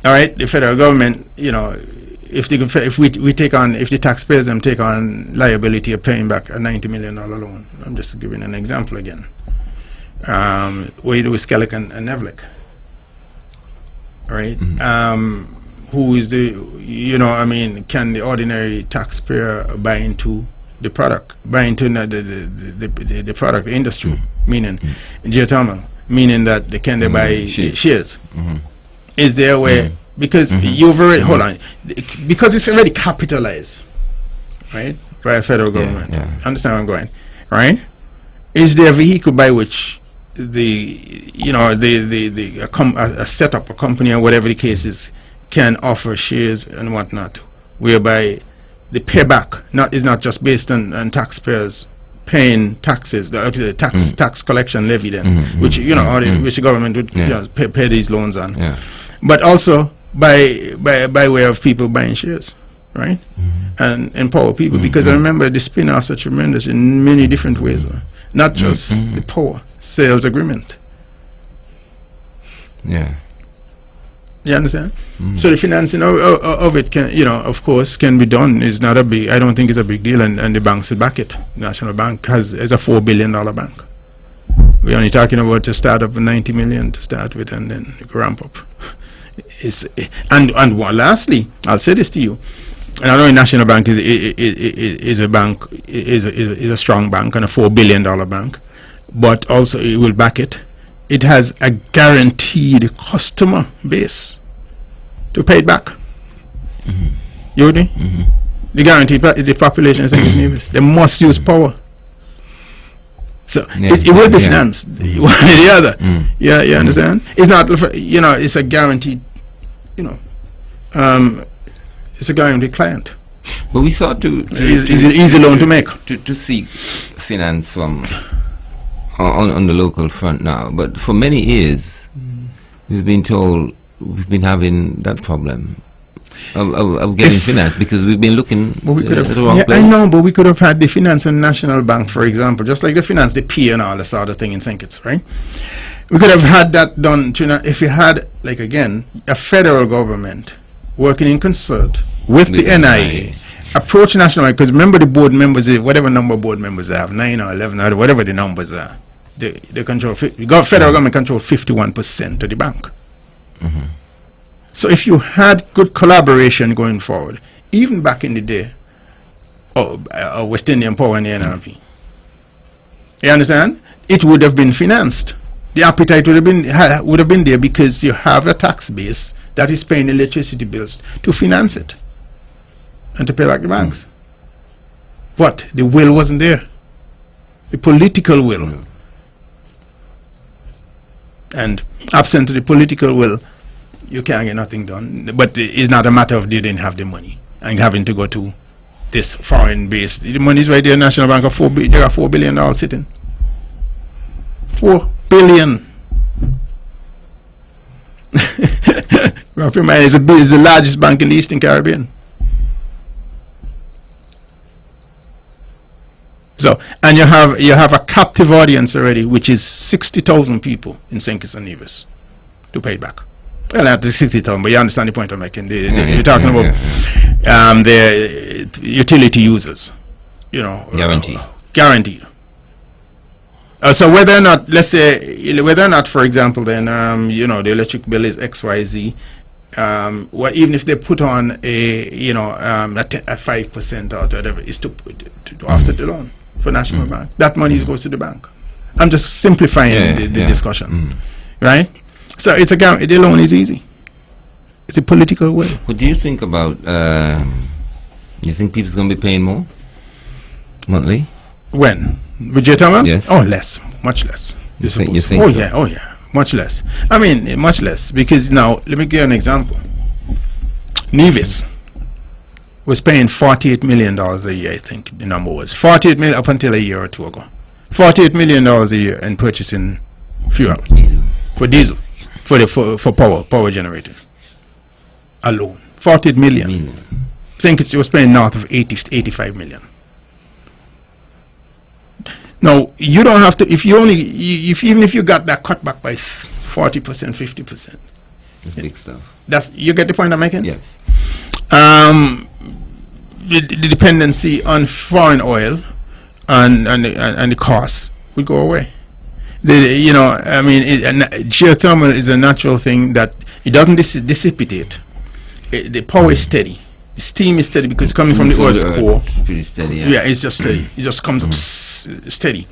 Speaker 3: All right, the federal government, if the taxpayers take on liability of paying back a $90 million loan. I'm just giving an example again. What you do with Skellick and Nevlik. All right. Who is can the ordinary taxpayer buy into the product, the product industry, meaning geothermal, meaning that they buy shares. Is there a way, because you've already, hold on, because it's already capitalized, right, by a federal government. Understand where I'm going, right? Is there a vehicle by which a setup, a company, or whatever the case is, can offer shares and whatnot, whereby the payback is not just based on taxpayers paying taxes, the tax collection levy then, which which the government would pay these loans on, but also by way of people buying shares, right, and empower people, because I remember the spin-offs are tremendous in many different ways, not just the power sales agreement. You understand? So the financing of it can, of course, can be done. It's not I don't think it's a big deal, and the banks will back it. The National Bank is a $4 billion bank. We're only talking about to start up with $90 million to start with, and then ramp up. Lastly, I'll say this to you. And I know the National Bank is a bank, is a strong bank and a $4 billion bank, but also it will back it. It has a guaranteed customer base to pay it back. You with me? The guaranteed the population is neighbors. They must use power. So it will be financed one or the other. You understand? It's not, it's a guaranteed, it's a guaranteed client.
Speaker 2: But we sought to
Speaker 3: it's an easy loan to make.
Speaker 2: To seek finance from on the local front now, but for many years we've been told we've been having that problem of getting finance, because we've been looking at the wrong place.
Speaker 3: I know, but we could have had the finance from the National Bank, for example, just like the finance, the P and all that sort of thing in St. Kitts, right? We could have had that done if you had, like, again, a federal government working in concert with the NIA, approach national, because remember the board members, whatever number of board members they have, 9 or 11 or whatever the numbers are, they control, federal government control 51% of the bank. So if you had good collaboration going forward, even back in the day, West Indian Power and the NRP, you understand, it would have been financed. The appetite would have been there, because you have a tax base that is paying electricity bills to finance it and to pay back the banks. But the will wasn't there, the political will. And absent the political will, you can't get nothing done. But it's not a matter of they didn't have the money and having to go to this foreign base. The money is right there. National Bank of they got $4 billion sitting. $4 billion. It's the largest bank in the Eastern Caribbean. So, and you have a captive audience already, which is 60,000 people in St. Kitts and Nevis to pay it back. Well, not the 60,000, but you understand the point I'm making. You're talking about the utility users, guaranteed. So whether or not, let's say, for example, then the electric bill is XYZ. Even if they put on a 5% or whatever, is to offset the loan for National Bank. That money goes to the bank. I'm just simplifying the discussion, right? So it's the loan is easy. It's a political will.
Speaker 2: What do you think about? You think people's going to be paying more monthly?
Speaker 3: When? With geothermal?
Speaker 2: Yes.
Speaker 3: Oh, less. Much less.
Speaker 2: You think so?
Speaker 3: Oh yeah. Much less. I mean, much less. Because now, let me give you an example. Nevis was paying $48 million a year, I think the number was. 48 million up until a year or two ago. $48 million a year in purchasing fuel. For diesel. For power generating. Alone. 48 million. I think it was paying north of 80 to 85 million. Now, you don't have to, even if you got that cut back by 40%, 50%.
Speaker 2: That's big stuff.
Speaker 3: You get the point I'm making?
Speaker 2: Yes.
Speaker 3: The dependency on foreign oil and the costs would go away. Geothermal is a natural thing that it doesn't dissipate. The power is steady. The steam is steady because it's coming from the Earth's core.
Speaker 2: It's pretty steady.
Speaker 3: Yeah, it's just steady. It just comes up steady.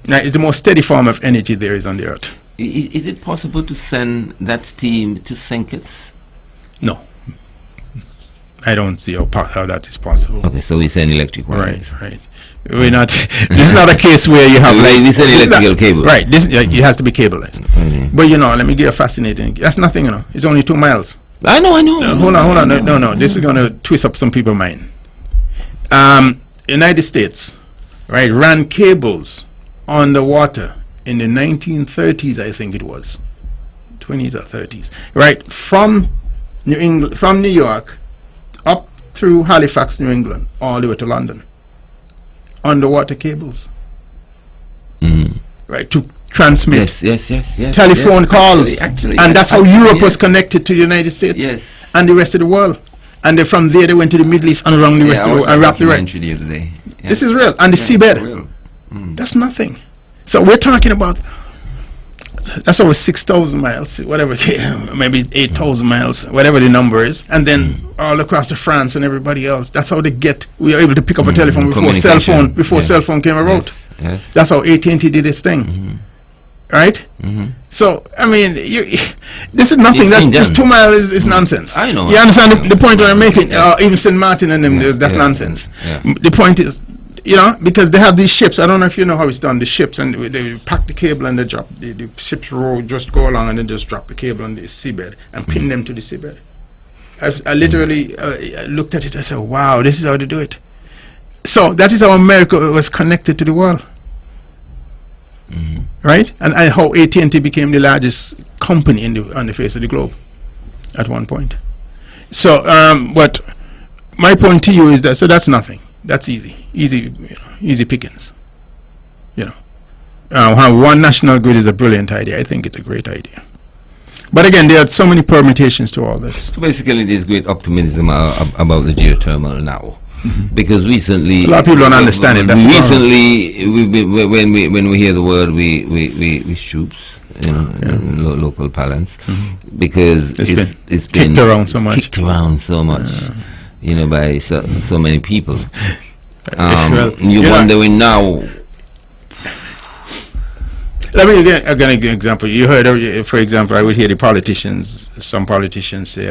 Speaker 3: Now, it's the most steady form of energy there is on the Earth.
Speaker 2: Is it possible to send that steam to St. Kitts?
Speaker 3: No. I don't see how that is possible.
Speaker 2: Okay, so we send electric wires.
Speaker 3: Right. We're not. This is not a case where you have
Speaker 2: we send electrical cable.
Speaker 3: Right. It has to be cableized. But let me give you a fascinating. That's nothing. It's only 2 miles.
Speaker 2: I know.
Speaker 3: Hold on. No. This is going to twist up some people's mind. United States, right, ran cables underwater in the 1930s, I think it was, 20s or 30s, right, from New York up through Halifax, New England, all the way to London. Underwater cables, right, to transmit
Speaker 2: yes,
Speaker 3: telephone calls,
Speaker 2: actually,
Speaker 3: and that's how Europe was connected to the United States and the rest of the world. And from there they went to the Middle East and around the rest of the world and wrapped the right. This is real, and the seabed. That's nothing. So we're talking about that's over 6,000 miles, whatever, maybe 8,000 miles, whatever the number is, and then all across to France and everybody else. That's how we are able to pick up a telephone before cell phone came about.
Speaker 2: Yes.
Speaker 3: That's how AT&T did its thing, right? So I mean, this is nothing. This 2 miles is nonsense.
Speaker 2: I know.
Speaker 3: You understand the point I'm making? Even St. Martin and them, that's nonsense.
Speaker 2: Yeah.
Speaker 3: The point is, because they have these ships. I don't know if you know how it's done. The ships, and they pack the cable and they drop the ships just go along and then just drop the cable on the seabed and pin them to the seabed. I literally looked at it. I said, "Wow, this is how they do it." So that is how America was connected to the world, right? And how AT&T became the largest company on the face of the globe at one point. So, but my point to you is that that's nothing. That's easy pickings. How one national grid is a brilliant idea. I think it's a great idea. But again, there are so many permutations to all this.
Speaker 2: So basically, there's great optimism about the geothermal now, because recently
Speaker 3: a lot of people don't understand it. That's
Speaker 2: recently, when we hear the word, we shoops, local parlance, because it's been
Speaker 3: kicked around so much.
Speaker 2: By so many people.
Speaker 3: Well,
Speaker 2: you're wondering now.
Speaker 3: Let me give an example. You heard, for example, I would hear some politicians say,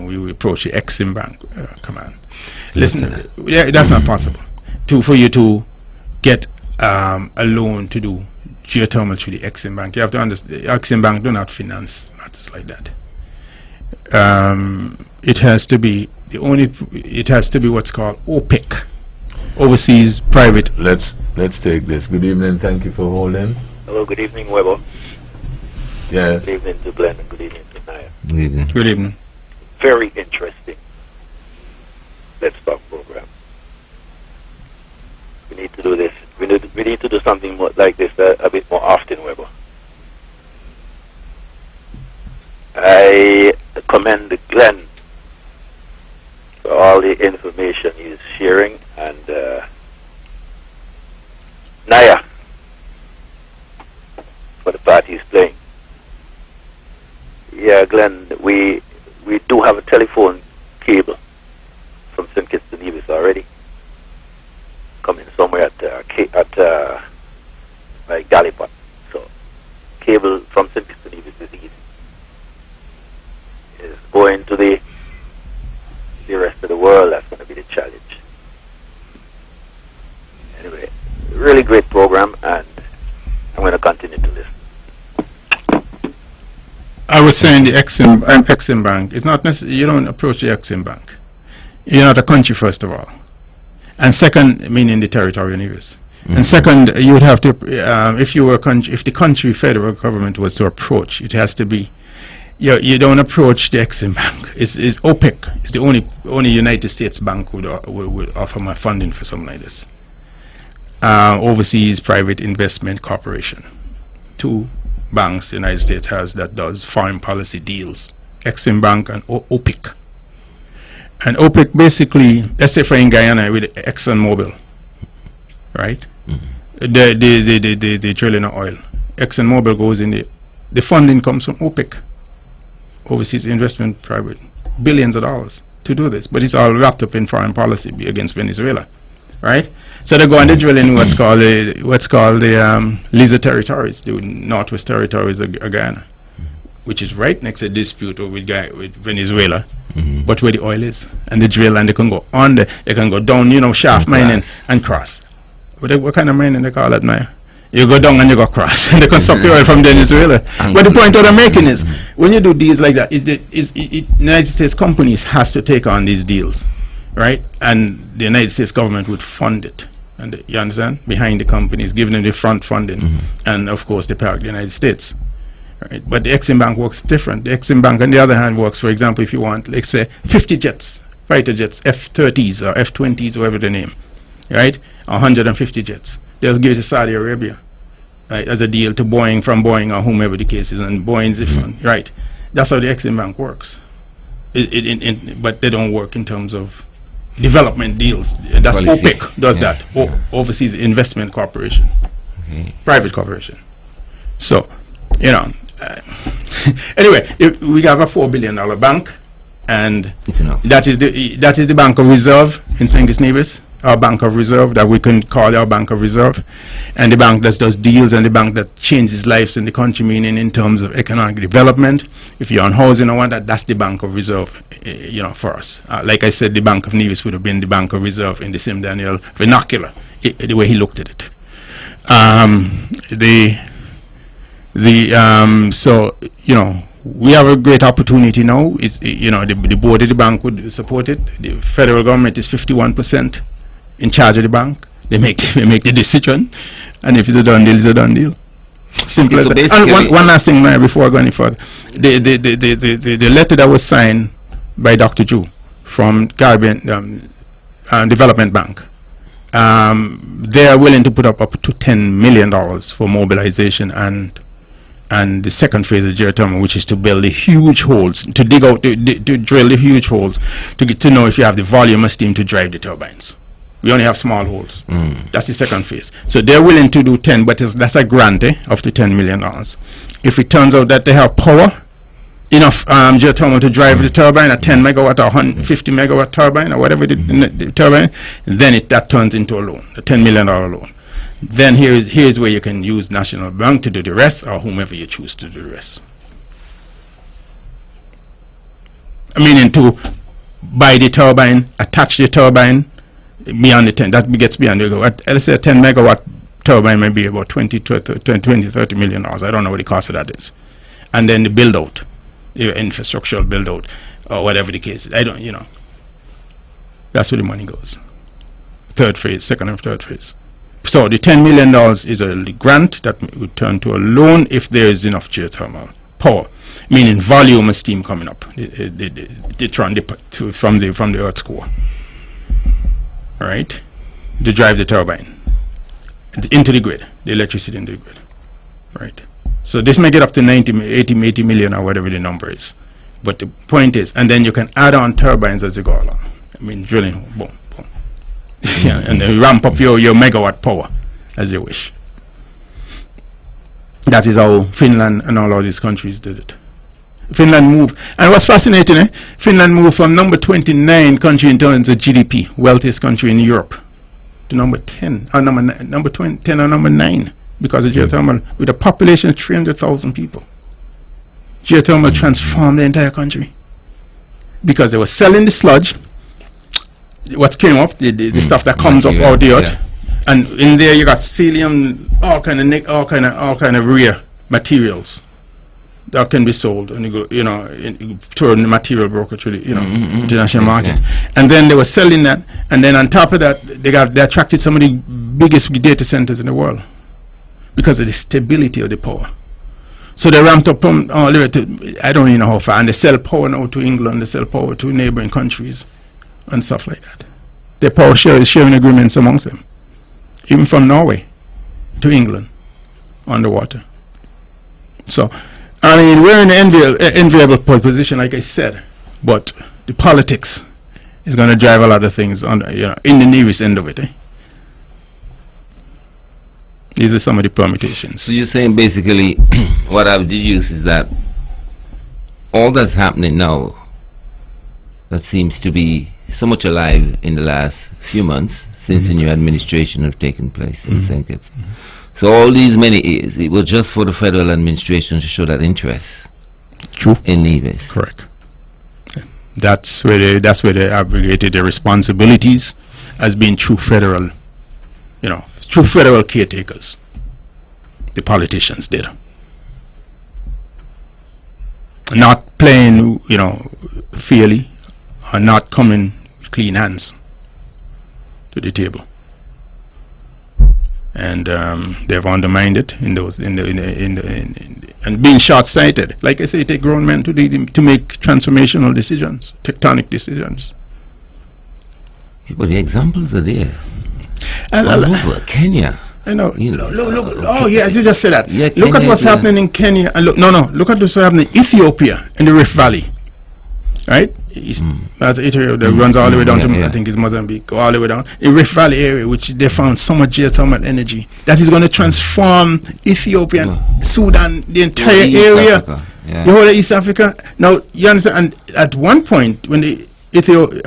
Speaker 3: we approach the Exim Bank command. Listen, that's not possible. For you to get a loan to do geothermal through the Exim Bank, you have to understand, the Exim Bank do not finance matters like that. It has to be what's called OPEC, overseas private.
Speaker 1: Let's take this. Good evening. Thank you for holding.
Speaker 5: Hello. Good evening, Webbo.
Speaker 1: Yes.
Speaker 5: Good evening to Glenn and good evening to Naya.
Speaker 2: Good evening.
Speaker 3: Good evening.
Speaker 5: Very interesting. Let's talk program. We need to do this. We need to do something more like this a bit more often, Webbo. I commend Glenn for all the information he's sharing, and Naya for the part he's playing. Yeah, Glenn, we do have a telephone cable from St. Kitts to Nevis already, coming somewhere at like Gallipot. So cable from St. Kitts to Nevis is easy. It's going to the rest of the world, that's going to be the challenge. Anyway, really great program, and I'm going to continue to listen.
Speaker 3: I was saying the Exim Bank. It's not necessary. You don't approach the Exim Bank. You're not a country, first of all, and second, meaning the territory in US. And second, you would have to, if you were a country, if the country federal government was to approach, it has to be. You don't approach the Exim Bank. It's OPEC. It's the only United States bank would offer my funding for something like this. Overseas Private Investment Corporation. 2 banks the United States has that does foreign policy deals. Exim Bank and OPEC. And OPEC basically, let's say for in Guyana with ExxonMobil, right? The drilling of oil. ExxonMobil goes in the funding comes from OPEC. Overseas investment private, billions of dollars to do this, but it's all wrapped up in foreign policy against Venezuela, right? So they go and they drill in what's called the Lizard territories, the Northwest Territories of Guyana, which is right next to the dispute with Venezuela, but where the oil is, and they drill and they can go on they can go down, shaft mining and cross. What kind of mining they call it now? You go down and you go cross, and they can suck the oil from Venezuela. But the point what I'm making is, when you do deals like that, United States companies has to take on these deals, right? And the United States government would fund it, and you understand, behind the companies, giving them the front funding, and of course they pay out the United States, right? But the Exim Bank works different. The Exim Bank, on the other hand, works, for example, if you want, let's say, 50 jets, fighter jets, F-30s or F-20s, whatever the name, right? 150 jets. They'll give it to Saudi Arabia, right, as a deal to Boeing, from Boeing or whomever the case is, and Boeing's the fund, right? That's how the Exim Bank works. But they don't work in terms of development deals. That's
Speaker 2: Policy.
Speaker 3: OPEC does that. Overseas Investment Corporation, private corporation. So, anyway, we have a $4 billion bank, and that is the Bank of Reserve in St. Kitts Nevis. Our Bank of Reserve, that we can call our Bank of Reserve, and the bank that does deals, and the bank that changes lives in the country, meaning in terms of economic development. If you're on housing or what, that's the Bank of Reserve, for us. Like I said, the Bank of Nevis would have been the Bank of Reserve in the Sim Daniel vernacular, the way he looked at it. So we have a great opportunity now. It's, the board of the bank would support it. The federal government is 51% in charge of the bank. They make the decision, and if it's a done deal, it's a done deal. Simple as that. And one last thing, Maya, before I go any further, the letter that was signed by Dr. Ju from Caribbean Development Bank, they are willing to put up to $10 million for mobilization and the second phase of geothermal, which is to build the huge holes, to dig out, to drill the huge holes, to get to know if you have the volume of steam to drive the turbines. We only have small holes. That's the second phase. So they're willing to do 10, but that's a grant, up to $10 million. If it turns out that they have power, enough geothermal to drive the turbine, a 10 megawatt or 150 megawatt turbine, or whatever the turbine, then that turns into a loan, a $10 million loan. Then here's where you can use National Bank to do the rest, or whomever you choose to do the rest. Meaning to buy the turbine, attach the turbine beyond the 10. That gets beyond the, let's say a 10 megawatt turbine may be about 20, 30 million dollars. I don't know what the cost of that is. And then the build out, your infrastructural build out, or whatever the case is. That's where the money goes. Third phase, second and third phase. So the $10 million is a grant that would turn to a loan if there is enough geothermal power, meaning volume of steam coming up from the Earth's core, right, to drive the turbine into the grid, the electricity into the grid, right. So this may get up to 80 million or whatever the number is, but the point is, and then you can add on turbines as you go along. Drilling, boom. Yeah, and then ramp up your megawatt power as you wish. That is how Finland and all of these countries did it. Finland moved, and what's fascinating, Finland moved from number 29 country in terms of GDP, wealthiest country in Europe, to number 10, or number 10 or number 9, because of geothermal, with a population of 300,000 people. Geothermal transformed the entire country. because they were selling the sludge, what came up, the stuff that comes up out the earth, and in there you got celium, all kind of rare materials that can be sold, and you go, turn the material broker to the international market, and then they were selling that, and then on top of that, they attracted some of the biggest data centers in the world because of the stability of the power. So they ramped up from all the way to, I don't even know how far, and they sell power now to England, they sell power to neighboring countries and stuff like that. Their power sharing agreements amongst them, even from Norway to England underwater. So, I mean, we're in an enviable position, like I said, but the politics is going to drive a lot of things on, in the nearest end of it. These are some of the permutations.
Speaker 2: So you're saying basically what I've deduced is that all that's happening now that seems to be so much alive in the last few months since the new administration have taken place in St. Kitts. So all these many years, it was just for the federal administration to show that interest in Nevis.
Speaker 3: Correct. That's where they abrogated their responsibilities as being true federal, true federal caretakers. The politicians did. Not playing, fairly, or not coming with clean hands to the table. And they've undermined it in and being short-sighted. Like I say, take grown men to make transformational decisions, tectonic decisions.
Speaker 2: But the examples are there. All over Kenya.
Speaker 3: I know.
Speaker 2: Look.
Speaker 3: Oh, yes, you just said that.
Speaker 2: Yeah,
Speaker 3: look at what's happening in Kenya. And look at what's happening in Ethiopia, in the Rift Valley. Right? That's Ethiopia that runs all the way down to, I think it's Mozambique, go all the way down. The Rift Valley area, which they found so much geothermal energy, that is going to transform Ethiopia and Sudan, the entire area, the whole of East Africa. Now, you understand, and at one point, when I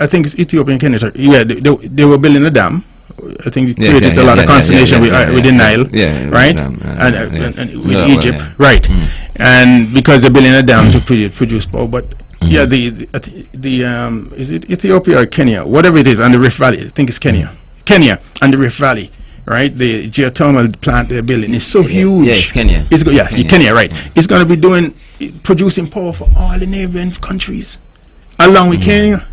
Speaker 3: think it's Ethiopia and Kenya, they were building a dam. I think it created a lot of consternation with the Nile, right? And with Egypt, right? And because they're building a dam to produce power, but is it Ethiopia or Kenya? Whatever it is, on the Rift Valley, I think it's Kenya and the Rift Valley, right? The geothermal plant they're building is so huge.
Speaker 2: Yeah, it's Kenya.
Speaker 3: Kenya, right? It's going to be producing power for all the neighboring countries, along with Kenya.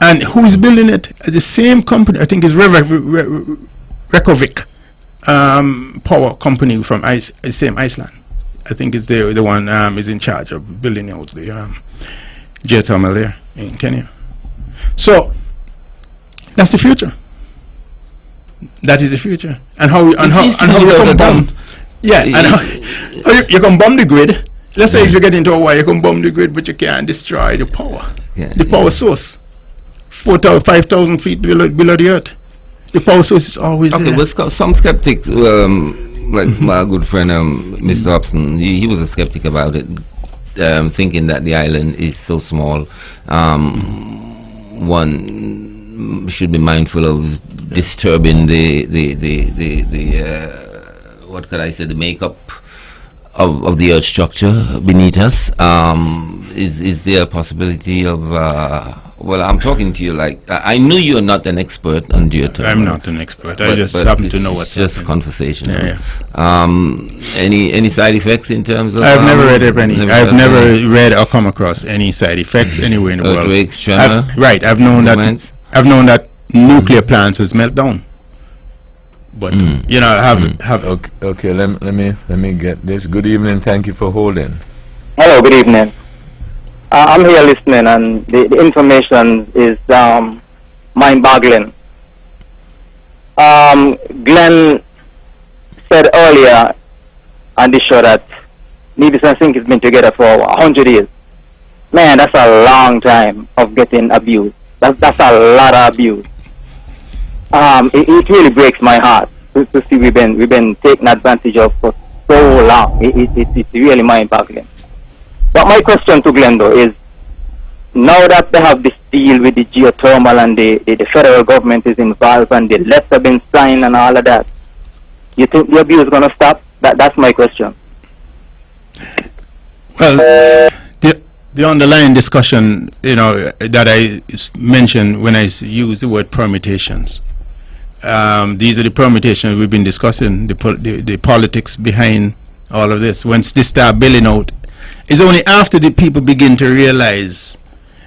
Speaker 3: And who is building it? The same company, I think, is Reykjavik power company from Iceland. I think it's the one is in charge of building out the geothermal there in Kenya. So that's the future. That is the future. And how you can bomb? Yeah, and how you can bomb the grid. Let's say if you get into a wire, you can bomb the grid, but you can't destroy the power. The power source. 5,000 feet below the earth. The power source is always there.
Speaker 2: Okay, but some skeptics, like my good friend Mr. Hobson, he was a skeptic about it, thinking that the island is so small. One should be mindful of disturbing the what could I say, the makeup of the earth structure beneath us. Is there a possibility of well, I'm talking to you like I know you're not an expert on geothermal.
Speaker 3: I'm not an expert. I just happen to know what's
Speaker 2: just happening. Conversation.
Speaker 3: Yeah.
Speaker 2: Any side effects in terms of?
Speaker 3: I've never read any. I've never read or come across any side effects anywhere in the world. I've known that. I've known that nuclear plants has melt down. But have
Speaker 1: okay. Let me get this. Good evening. Thank you for holding.
Speaker 4: Hello. Good evening. I'm here listening, and the information is mind-boggling. Glenn said earlier on the show that Nevis and Sink has been together for 100 years. Man, that's a long time of getting abused. That's a lot of abuse. It really breaks my heart to see we've been taken advantage of for so long. It's really mind-boggling. But my question to Glendo is, now that they have this deal with the geothermal and the federal government is involved and the letter have been signed and all of that, you think the abuse is going to stop? That's my question.
Speaker 3: Well, the underlying discussion, that I mentioned when I use the word permutations. These are the permutations we've been discussing, the politics behind all of this. Once they start billing out, it's only after the people begin to realize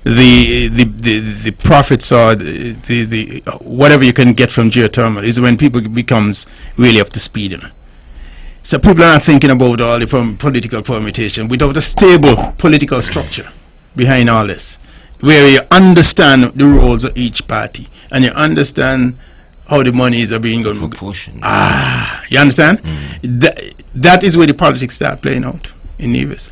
Speaker 3: the profits or the whatever you can get from geothermal is when people becomes really up to speed. So people are not thinking about all the political permutation without a stable political structure behind all this, where you understand the roles of each party and you understand how the monies are being going.
Speaker 2: Proportion.
Speaker 3: You understand? That is where the politics start playing out in Nevis.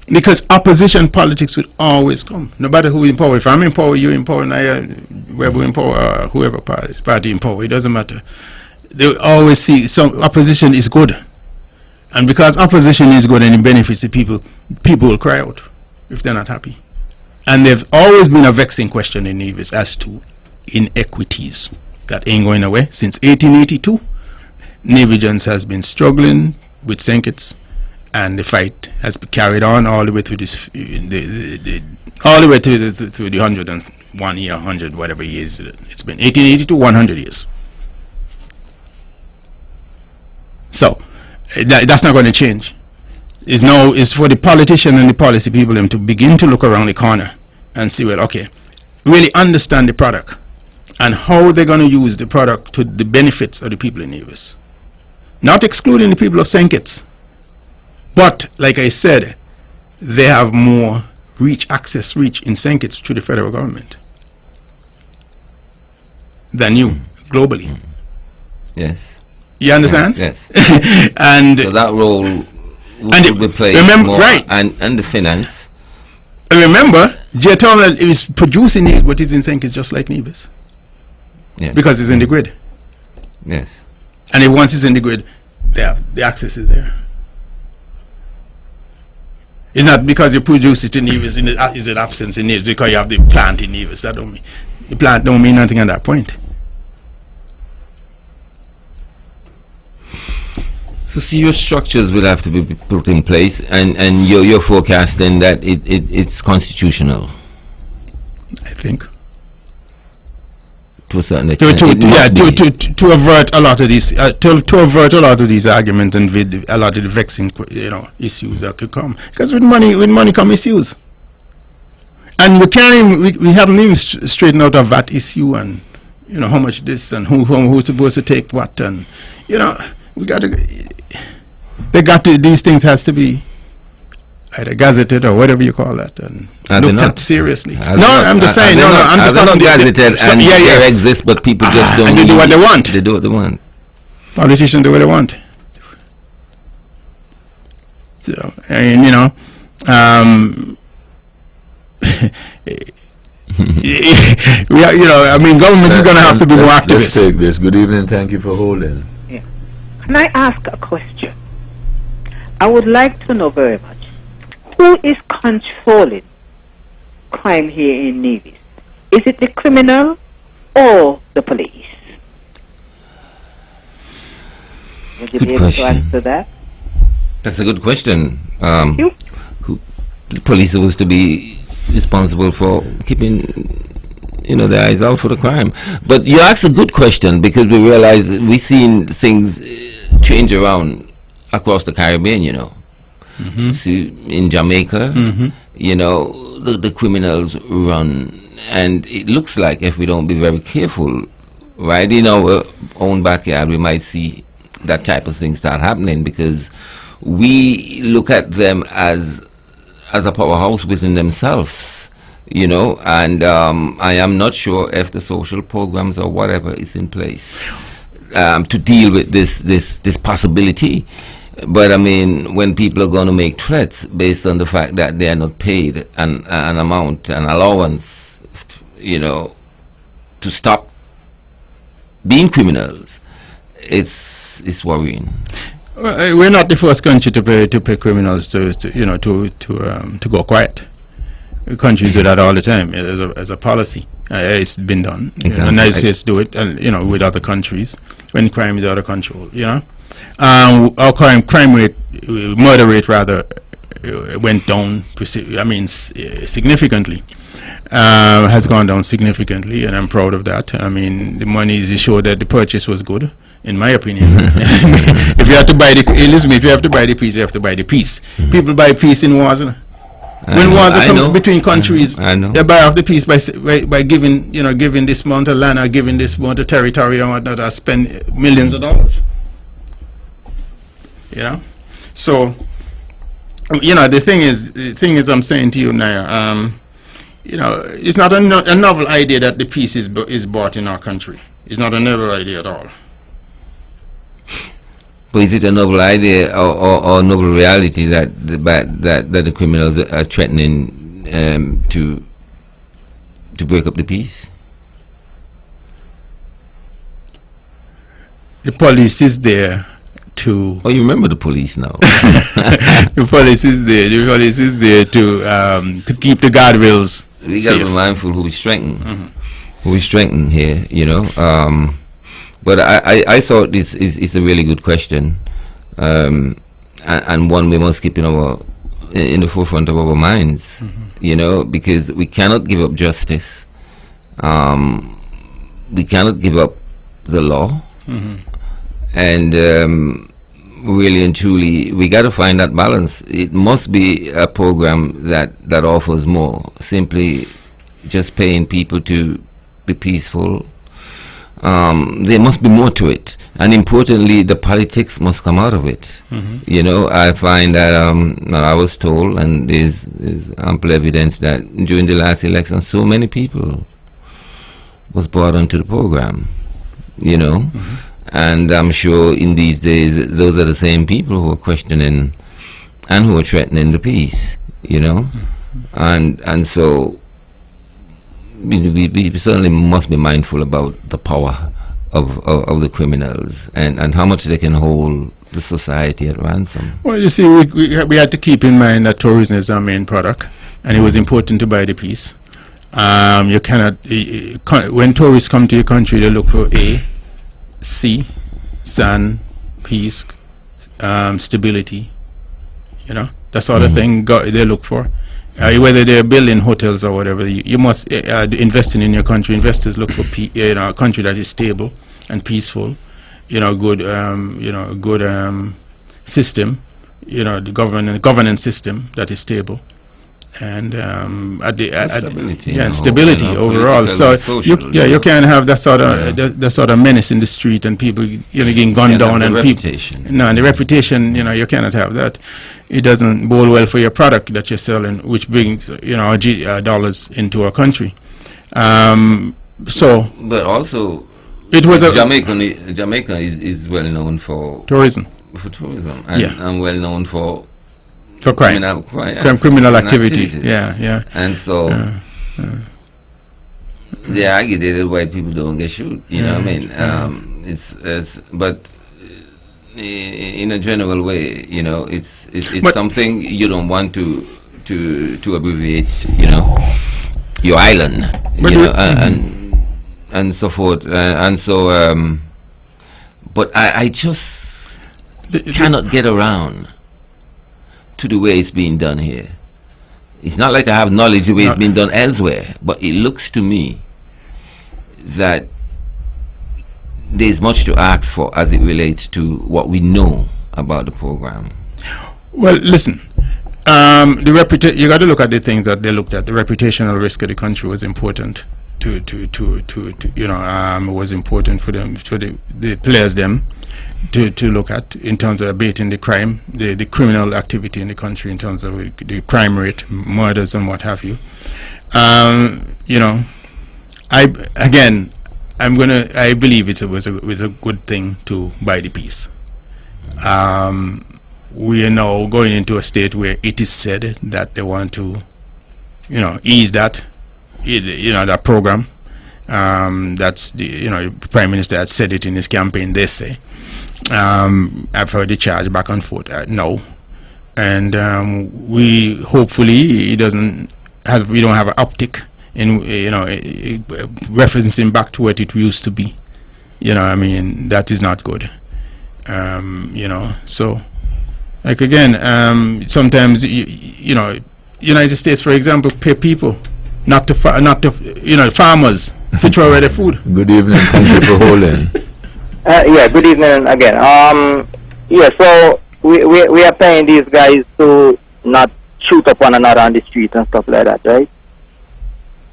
Speaker 3: Because opposition politics will always come, no matter who in power. If I'm in power, you in power, and Webbo in power, whoever party in power, it doesn't matter. They will always see some opposition is good. And because opposition is good and it benefits the people, people will cry out if they're not happy. And there's always been a vexing question in Nevis as to inequities. That ain't going away. Since 1882, Nevians has been struggling with St. and the fight has been carried on all the way to this, all the way to the 101 year, 100 whatever years it's been. 1882, 100 years. So that's not going to change. It's for the politician and the policy people to begin to look around the corner and see, well, okay, really understand the product and how they're going to use the product to the benefits of the people in Nevis. Not excluding the people of St. Kitts. But, like I said, they have more access reach in St. Kitts through the federal government than you, globally.
Speaker 2: Yes.
Speaker 3: You understand?
Speaker 2: Yes.
Speaker 3: And
Speaker 2: so that role will be played more,
Speaker 3: right.
Speaker 2: And the finance.
Speaker 3: Remember, Geothermal is producing Nevis, but it's in St. Kitts just like Nevis.
Speaker 2: Yes.
Speaker 3: Because it's in the grid.
Speaker 2: Yes.
Speaker 3: And if once it's in the grid, the access is there. It's not because you produce it in Nevis, is it absence in Nevis, because you have the plant in Nevis. That don't mean, the plant don't mean nothing at that point.
Speaker 2: So serious structures will have to be put in place, and you're forecasting that it's constitutional.
Speaker 3: I think.
Speaker 2: To a certain extent.
Speaker 3: To avert a lot of these, to avert a lot of these arguments and a lot of the vexing, issues that could come. Because with money come issues, and we haven't even straightened out of that issue, and how much this and who's supposed to take what, and we got to. These things has to be either gazetted or whatever you call that, and looked at seriously. I'm just saying. I'm just talking
Speaker 2: gazetted. They exist, but people just don't.
Speaker 3: And they do what they want.
Speaker 2: They do what they want.
Speaker 3: Politicians do what they want. So, government is going to have to be more active.
Speaker 1: Let's take this. Good evening. Thank you for holding.
Speaker 6: Yeah. Can I ask a question? I would like to know very much. Who is controlling crime here in Nevis? Is it the criminal or the police? Would you be able to answer that?
Speaker 2: That's a good question.
Speaker 6: Who?
Speaker 2: The police are supposed to be responsible for keeping their eyes out for the crime. But you ask a good question, because we realize we've seen things change around across the Caribbean,
Speaker 3: Mm-hmm.
Speaker 2: See, in Jamaica, the criminals run, and it looks like if we don't be very careful, right in our own backyard, we might see that type of thing start happening, because we look at them as a powerhouse within themselves, and I am not sure if the social programs or whatever is in place to deal with this possibility. But I mean, when people are going to make threats based on the fact that they are not paid an amount, an allowance, to stop being criminals, it's worrying.
Speaker 3: Well, we're not the first country to pay criminals to go quiet. Countries do that all the time as a policy. It's been done.
Speaker 2: Exactly.
Speaker 3: The United States do it, and with other countries when crime is out of control. Our crime rate, murder rate rather, went down. Significantly. Has gone down significantly, and I'm proud of that. I mean, the money is to show that the purchase was good, in my opinion. If you have to buy if you have to buy the piece, you have to buy the piece. People buy peace in wars. When wars are between countries, they buy off the peace by giving this amount of land or giving this amount of territory and whatnot, or spend millions of dollars. So the thing is, I'm saying to you now, it's not a novel idea that the peace is bought in our country. It's not a novel idea at all.
Speaker 2: But is it a novel idea or novel reality that the criminals are threatening to break up the peace?
Speaker 3: The police is there to...
Speaker 2: Oh, you remember the police now.
Speaker 3: The police is there. The police is there to keep the guardrails
Speaker 2: we
Speaker 3: safe.
Speaker 2: Got to be mindful who we strengthen. Who we strengthen here, But I thought this is a really good question, and one we must keep in the forefront of our minds, because we cannot give up justice. We cannot give up the law, and really and truly, we got to find that balance. It must be a program that offers more. Simply just paying people to be peaceful. There must be more to it, and importantly, the politics must come out of it. I find that I was told, and there's ample evidence that during the last election, so many people was brought onto the program. And I'm sure in these days, those are the same people who are questioning and who are threatening the peace. And so. We certainly must be mindful about the power of the criminals and how much they can hold the society at ransom.
Speaker 3: Well, you see, we had to keep in mind that tourism is our main product, and it was important to buy the peace. You cannot, when tourists come to your country, they look for sea, sand, peace, stability. That sort of thing they look for. Whether they're building hotels or whatever, you must investing in your country. Investors look for a country that is stable and peaceful. Good system. The governance system that is stable, and stability overall. So you can't have that sort of menace in the street and people getting gunned down and people. No, and the reputation. You cannot have that. It doesn't bode well for your product that you're selling, which brings dollars into our country.
Speaker 2: But also,
Speaker 3: it was
Speaker 2: Jamaica is well known for
Speaker 3: tourism.
Speaker 2: And well known for
Speaker 3: crime, criminal activity. Yeah.
Speaker 2: And so they agitated white people don't get shoot. But in a general way, it's something you don't want to abbreviate, your island, and so forth, and so. But I just cannot get around to the way it's being done here. It's not like I have knowledge of the way it's been done elsewhere, but it looks to me that there's much to ask for as it relates to what we know about the program.
Speaker 3: Well, listen, you got to look at the things that they looked at. The reputational risk of the country was important was important for them, for the players to look at in terms of abating the crime, the criminal activity in the country in terms of the crime rate, murders and what have you. I believe it was a good thing to buy the peace. We are now going into a state where it is said that they want to, ease that, that program. That's the Prime Minister has said it in his campaign. They say. I've heard the charge back and forth. No, and we hopefully we don't have an uptick in referencing back to what it used to be. That is not good. So Like again, sometimes you know, United States, for example, pay people not to farmers to throw away their food.
Speaker 1: Good evening. Thank you for holding.
Speaker 7: Yeah, good evening again. Yeah, so we are paying these guys to not shoot up one another on the street and stuff like that, right?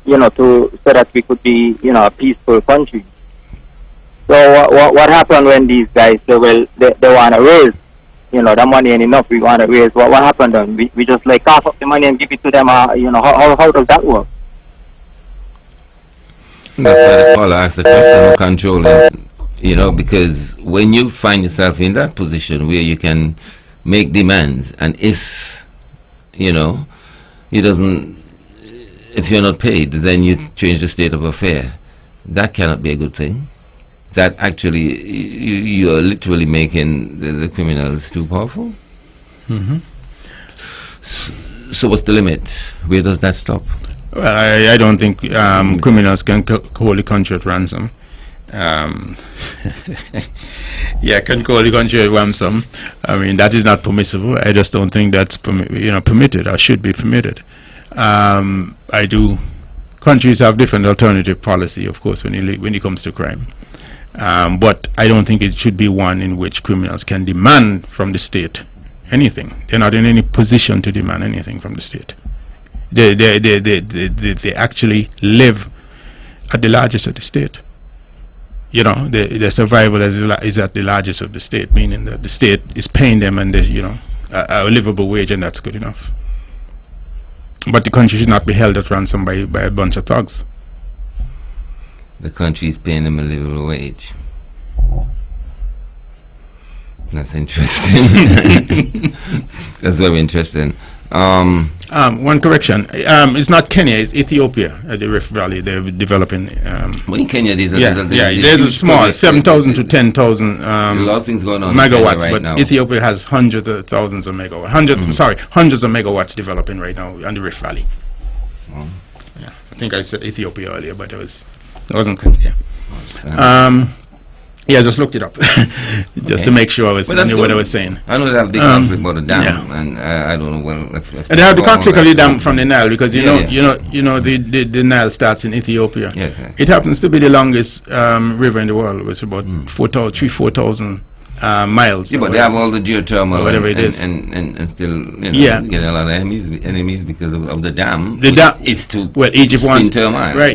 Speaker 7: You know, so that we could be, you know, a peaceful country. So what happened when these guys say, well, they want to raise, you know, the money ain't enough, we want to raise. What happened then? We just like cough up the money and give it to them, you know, how does that work?
Speaker 2: That's why the caller asked the question of controlling, you know, because when you find yourself in that position where you can make demands, and if, you know, if you're not paid, then you change the state of affair. That cannot be a good thing. That actually, you are literally making the criminals too powerful.
Speaker 3: Mm-hmm.
Speaker 2: So what's the limit? Where does that stop?
Speaker 3: Well, I don't think criminals can hold the country at ransom. Yeah, can call the country at ransom. I mean, that is not permissible. I just don't think that's permitted or should be permitted. Countries have different alternative policy, of course, when it comes to crime. But I don't think it should be one in which criminals can demand from the state anything. They're not in any position to demand anything from the state. They actually live at the largest of the state. You know, their survival is at the largest of the state, meaning that the state is paying them and a livable wage, and that's good enough. But the country should not be held at ransom by a bunch of thugs.
Speaker 2: The country is paying them a livable wage. That's interesting. That's very interesting.
Speaker 3: One correction. It's not Kenya, it's Ethiopia at the Rift Valley. They're developing.
Speaker 2: Well, in Kenya, there's
Speaker 3: a small 7,000 to 10,000
Speaker 2: a lot of things going on
Speaker 3: megawatts,
Speaker 2: right
Speaker 3: but
Speaker 2: now.
Speaker 3: Ethiopia has hundreds of thousands of megawatts. Hundreds of megawatts developing right now on the Rift Valley. Yeah, I think I said Ethiopia earlier, but it wasn't Kenya. Yeah, I just looked it up just to make sure I knew what I was saying.
Speaker 2: I know they have the conflict about the dam, and I don't know if
Speaker 3: and they have the conflict of the dam from the Nile, because you know the Nile starts in Ethiopia.
Speaker 2: Yes.
Speaker 3: It happens to be the longest river in the world. It's about 4,000 miles.
Speaker 2: Yeah, but they have all the geothermal,
Speaker 3: whatever it is,
Speaker 2: and still getting a lot of enemies because of the dam.
Speaker 3: The dam
Speaker 2: is to
Speaker 3: Egypt wanted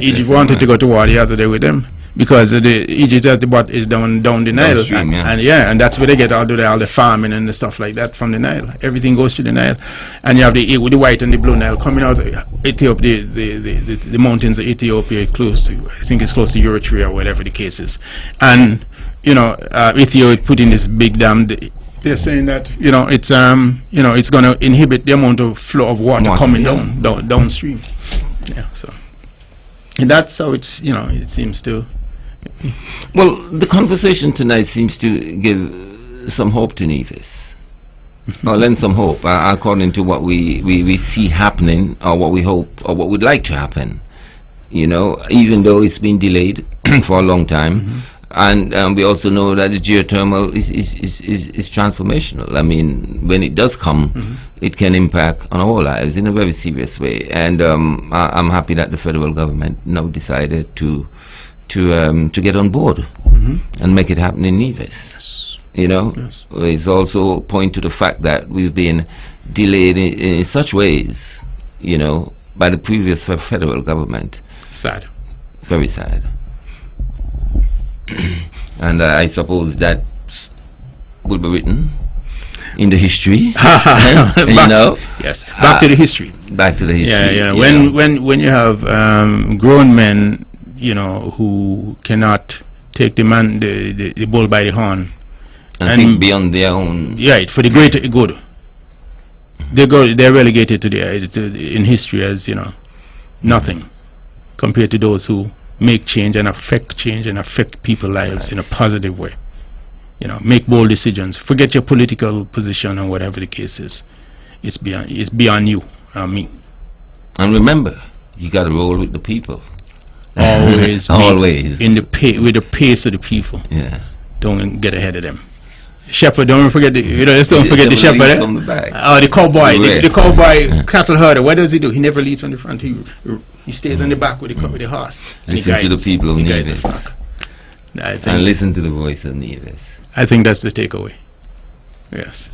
Speaker 3: Egypt wanted to go to war the other day with them. Because Egypt is down the Nile,
Speaker 2: downstream,
Speaker 3: and that's where they get all the farming and the stuff like that from the Nile. Everything goes to the Nile, and you have the white and the blue Nile coming out. Ethiopia, the mountains of Ethiopia, close to Eritrea or whatever the case is, and Ethiopia put in this big dam. They're saying that it's going to inhibit the amount of flow of water coming downstream. Yeah, so. And that's how it seems to.
Speaker 2: Well, the conversation tonight seems to give some hope to Nevis, or lend some hope, according to what we see happening, or what we hope, or what we'd like to happen. Even though it's been delayed for a long time, and we also know that the geothermal is transformational. I mean, when it does come, it can impact on our lives in a very serious way. And I'm happy that the federal government now decided to get on board and make it happen in Nevis.
Speaker 3: Yes.
Speaker 2: It's also point to the fact that we've been delayed in such ways, by the previous federal government.
Speaker 3: Sad.
Speaker 2: Very sad. And I suppose that will be written in the history.
Speaker 3: Yes, back to the history.
Speaker 2: Back to the history.
Speaker 3: Yeah. When you have grown men, who cannot take the bull by the horn
Speaker 2: and think beyond their own.
Speaker 3: Yeah, for the greater good. They're relegated in history as nothing compared to those who make change and affect people's lives in a positive way. Make bold decisions. Forget your political position and whatever the case is. It's beyond you and me.
Speaker 2: And remember, you got to roll with the people.
Speaker 3: Always.
Speaker 2: Always.
Speaker 3: With the pace of the people.
Speaker 2: Yeah.
Speaker 3: Don't get ahead of them. shepherd. Don't forget just don't forget the shepherd.
Speaker 2: leads from the back.
Speaker 3: Oh, the cowboy.
Speaker 2: Right.
Speaker 3: The cowboy cattle herder. What does he do? He never leads from the front. He stays on the back with the horse. And he
Speaker 2: Listen to the
Speaker 3: guides-
Speaker 2: people of
Speaker 3: he guides the
Speaker 2: Nevis.
Speaker 3: flock. I
Speaker 2: And
Speaker 3: think,
Speaker 2: listen to the voice of Nevis.
Speaker 3: I think that's the takeaway. Yes.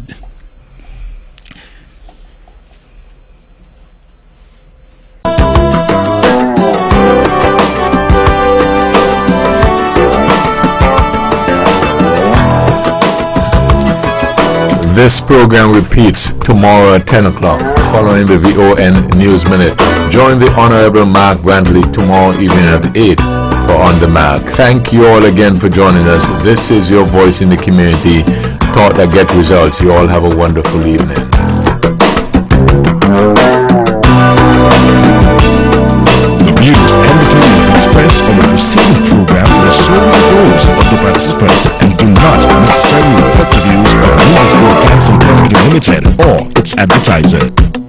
Speaker 1: This program repeats tomorrow at 10 o'clock following the VON News Minute. Join the Honorable Mark Brantley tomorrow evening at 8 for On the Mark. Thank you all again for joining us. This is your voice in the community. Thought that get results. You all have a wonderful evening.
Speaker 8: The views and opinions expressed on the preceding program were solely those of the participants and do not necessarily reflect the views of Nevis Broadcasting Company Limited or its advertiser.